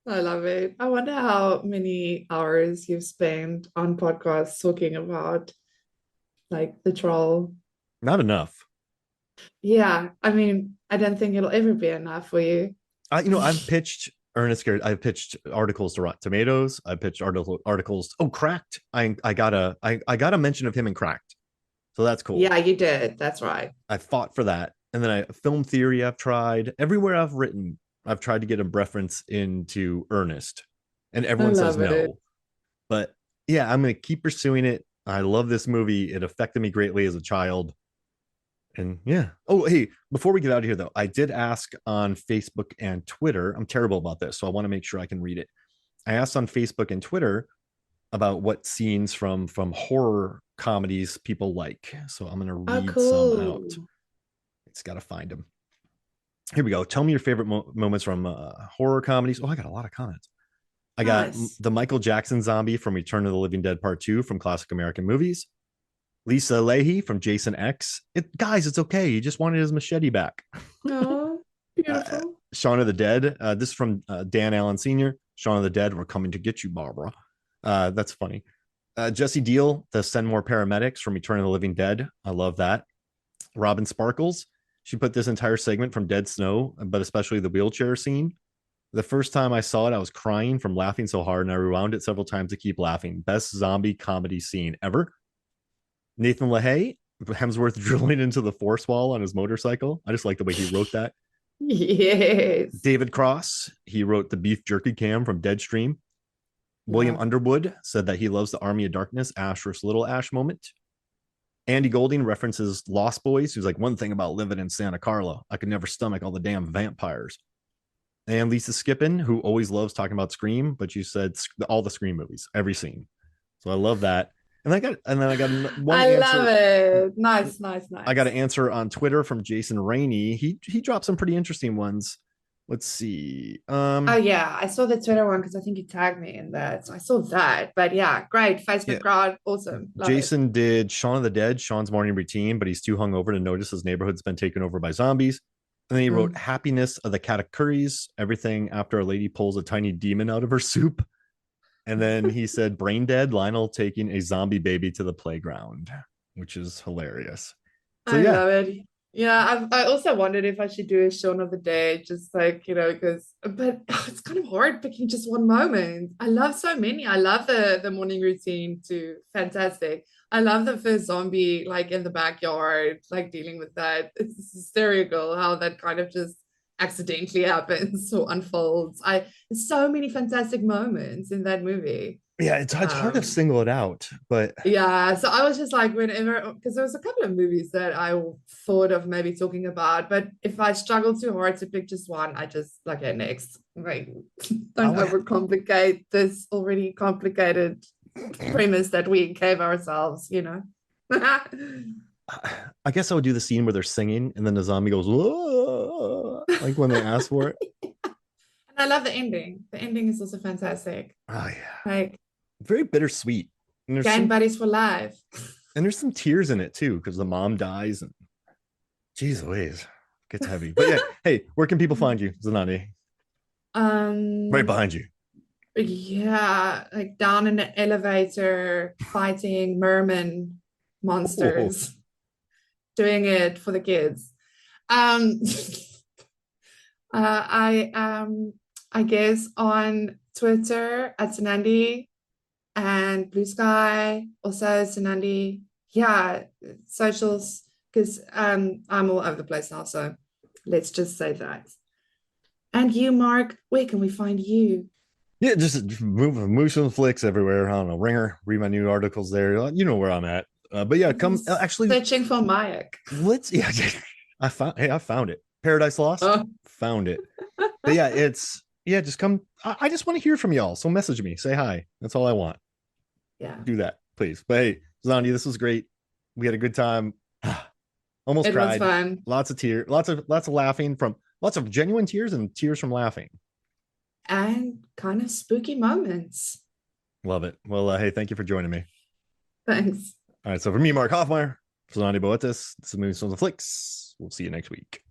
Speaker 2: I love it. I wonder how many hours you've spent on podcasts talking about like the troll.
Speaker 1: Not enough.
Speaker 2: Yeah, I mean, I don't think it'll ever be enough for you.
Speaker 1: I've pitched Ernest. I've pitched articles to Rotten Tomatoes. I pitched articles. Oh, Cracked. I got a mention of him in Cracked, so that's cool.
Speaker 2: Yeah, you did. That's right.
Speaker 1: I fought for that, and then film theory. I've tried everywhere I've written. I've tried to get a reference into Ernest, and
Speaker 2: I
Speaker 1: everyone says
Speaker 2: love it.
Speaker 1: no. But yeah, I'm gonna keep pursuing it. I love this movie. It affected me greatly as a child. And yeah. Oh, hey, before we get out of here, though, I did ask on Facebook and Twitter. I'm terrible about this, so I want to make sure I can read it. I asked on Facebook and Twitter about what scenes from horror comedies people like. So I'm going to
Speaker 2: Oh,
Speaker 1: read some out.
Speaker 2: cool.
Speaker 1: It's got to find them. Here we go. Tell me your favorite moments from horror comedies. Oh, I got a lot of comments. I got
Speaker 2: Nice.
Speaker 1: the Michael Jackson zombie from Return of the Living Dead Part 2 from classic American movies. Lisa Leahy from Jason X. Guys, it's okay. He just wanted his machete back.
Speaker 2: Oh, beautiful.
Speaker 1: Shaun of the Dead. This is from Dan Allen Sr. Shaun of the Dead. We're coming to get you, Barbara. That's funny. Jesse Deal, the Send More Paramedics from Return of the Living Dead. I love that. Robin Sparkles. She put this entire segment from Dead Snow, but especially the wheelchair scene. The first time I saw it, I was crying from laughing so hard, and I rewound it several times to keep laughing. Best zombie comedy scene ever. Nathan LaHaye, Hemsworth drilling into the force wall on his motorcycle. I just like the way he wrote that.
Speaker 2: Yes.
Speaker 1: David Cross, he wrote the beef jerky cam from Deadstream. William
Speaker 2: Love.
Speaker 1: Underwood said that he loves the Army of Darkness, Ash vs. Little Ash moment. Andy Golding references Lost Boys, who's like, one thing about living in Santa Carla, I could never stomach all the damn vampires. And Lisa Skippin, who always loves talking about Scream, but you said all the Scream movies, every scene. So I love that. And then I got one
Speaker 2: I love
Speaker 1: answer.
Speaker 2: it. Nice, nice,
Speaker 1: I got
Speaker 2: nice.
Speaker 1: an answer on Twitter from Jason Rainey. He dropped some pretty interesting ones. Let's see.
Speaker 2: Oh yeah, I saw the Twitter one because I think you tagged me in that. So I saw that. But yeah, great. Facebook
Speaker 1: Yeah,
Speaker 2: crowd. Awesome. Love it.
Speaker 1: Jason did Shaun of the Dead, Sean's morning routine, but he's too hungover to notice his neighborhood's been taken over by zombies. And then he wrote
Speaker 2: Mm.
Speaker 1: Happiness of the Katakuris, everything after a lady pulls a tiny demon out of her soup. And then he said Brain Dead, Lionel taking a zombie baby to the playground, which is hilarious. So
Speaker 2: I
Speaker 1: yeah,
Speaker 2: love it. Yeah, I also wondered if I should do a Shaun of the Day, just like, because, but it's kind of hard picking just one moment. I love so many. I love the morning routine too. Fantastic. I love the first zombie, like in the backyard, like dealing with that. It's hysterical how that kind of just accidentally happens or unfolds. There's so many fantastic moments in that movie.
Speaker 1: yeah, it's hard to
Speaker 2: Um,
Speaker 1: single it out, but
Speaker 2: yeah, so I was just like, whenever, because there was a couple of movies that I thought of maybe talking about, but if I struggle too hard to pick just one, I just like, okay, next. Like,
Speaker 1: I
Speaker 2: don't
Speaker 1: would
Speaker 2: overcomplicate this already complicated premise that we gave ourselves. And
Speaker 1: I guess I would do the scene where they're singing and then the zombie goes, whoa, like when they ask for it.
Speaker 2: I love the ending. The ending is also fantastic.
Speaker 1: Oh yeah.
Speaker 2: Like,
Speaker 1: Very bittersweet. And there's
Speaker 2: game
Speaker 1: some
Speaker 2: buddies for life.
Speaker 1: And there's some tears in it too, because the mom dies and geez Louise, gets heavy. But yeah, hey, where can people find you, Zanandi? Right
Speaker 2: Um,
Speaker 1: behind you.
Speaker 2: yeah, like down in the elevator fighting merman
Speaker 1: Oh,
Speaker 2: monsters, doing it for the kids. Um, I guess on Twitter at Zanandi and Blue Sky, also Zanandi. Yeah, socials, because I'm all over the place now, so let's just say that. And you, Mark, where can we find you?
Speaker 1: yeah, just move some flicks everywhere. I don't know, Ringer, read my new articles there. You know where I'm at. But yeah, come actually
Speaker 2: Searching for Miak.
Speaker 1: let's yeah, I found it. Paradise Lost,
Speaker 2: Oh,
Speaker 1: found it. But yeah, it's yeah, just come. I just want to hear from y'all. So message me, say hi. That's all I want.
Speaker 2: yeah,
Speaker 1: Do that, please. But hey, Zandi, this was great. We had a good time. Almost
Speaker 2: it was
Speaker 1: cried.
Speaker 2: fun
Speaker 1: Lots of tears, lots of laughing from lots of genuine tears and tears from laughing.
Speaker 2: and kind of spooky moments.
Speaker 1: Love it. Well, hey, thank you for joining me.
Speaker 2: Thanks.
Speaker 1: All right, so for me, Mark Hoffmeyer, for Zandi Boetis, this is Movies on the Flicks. We'll see you next week.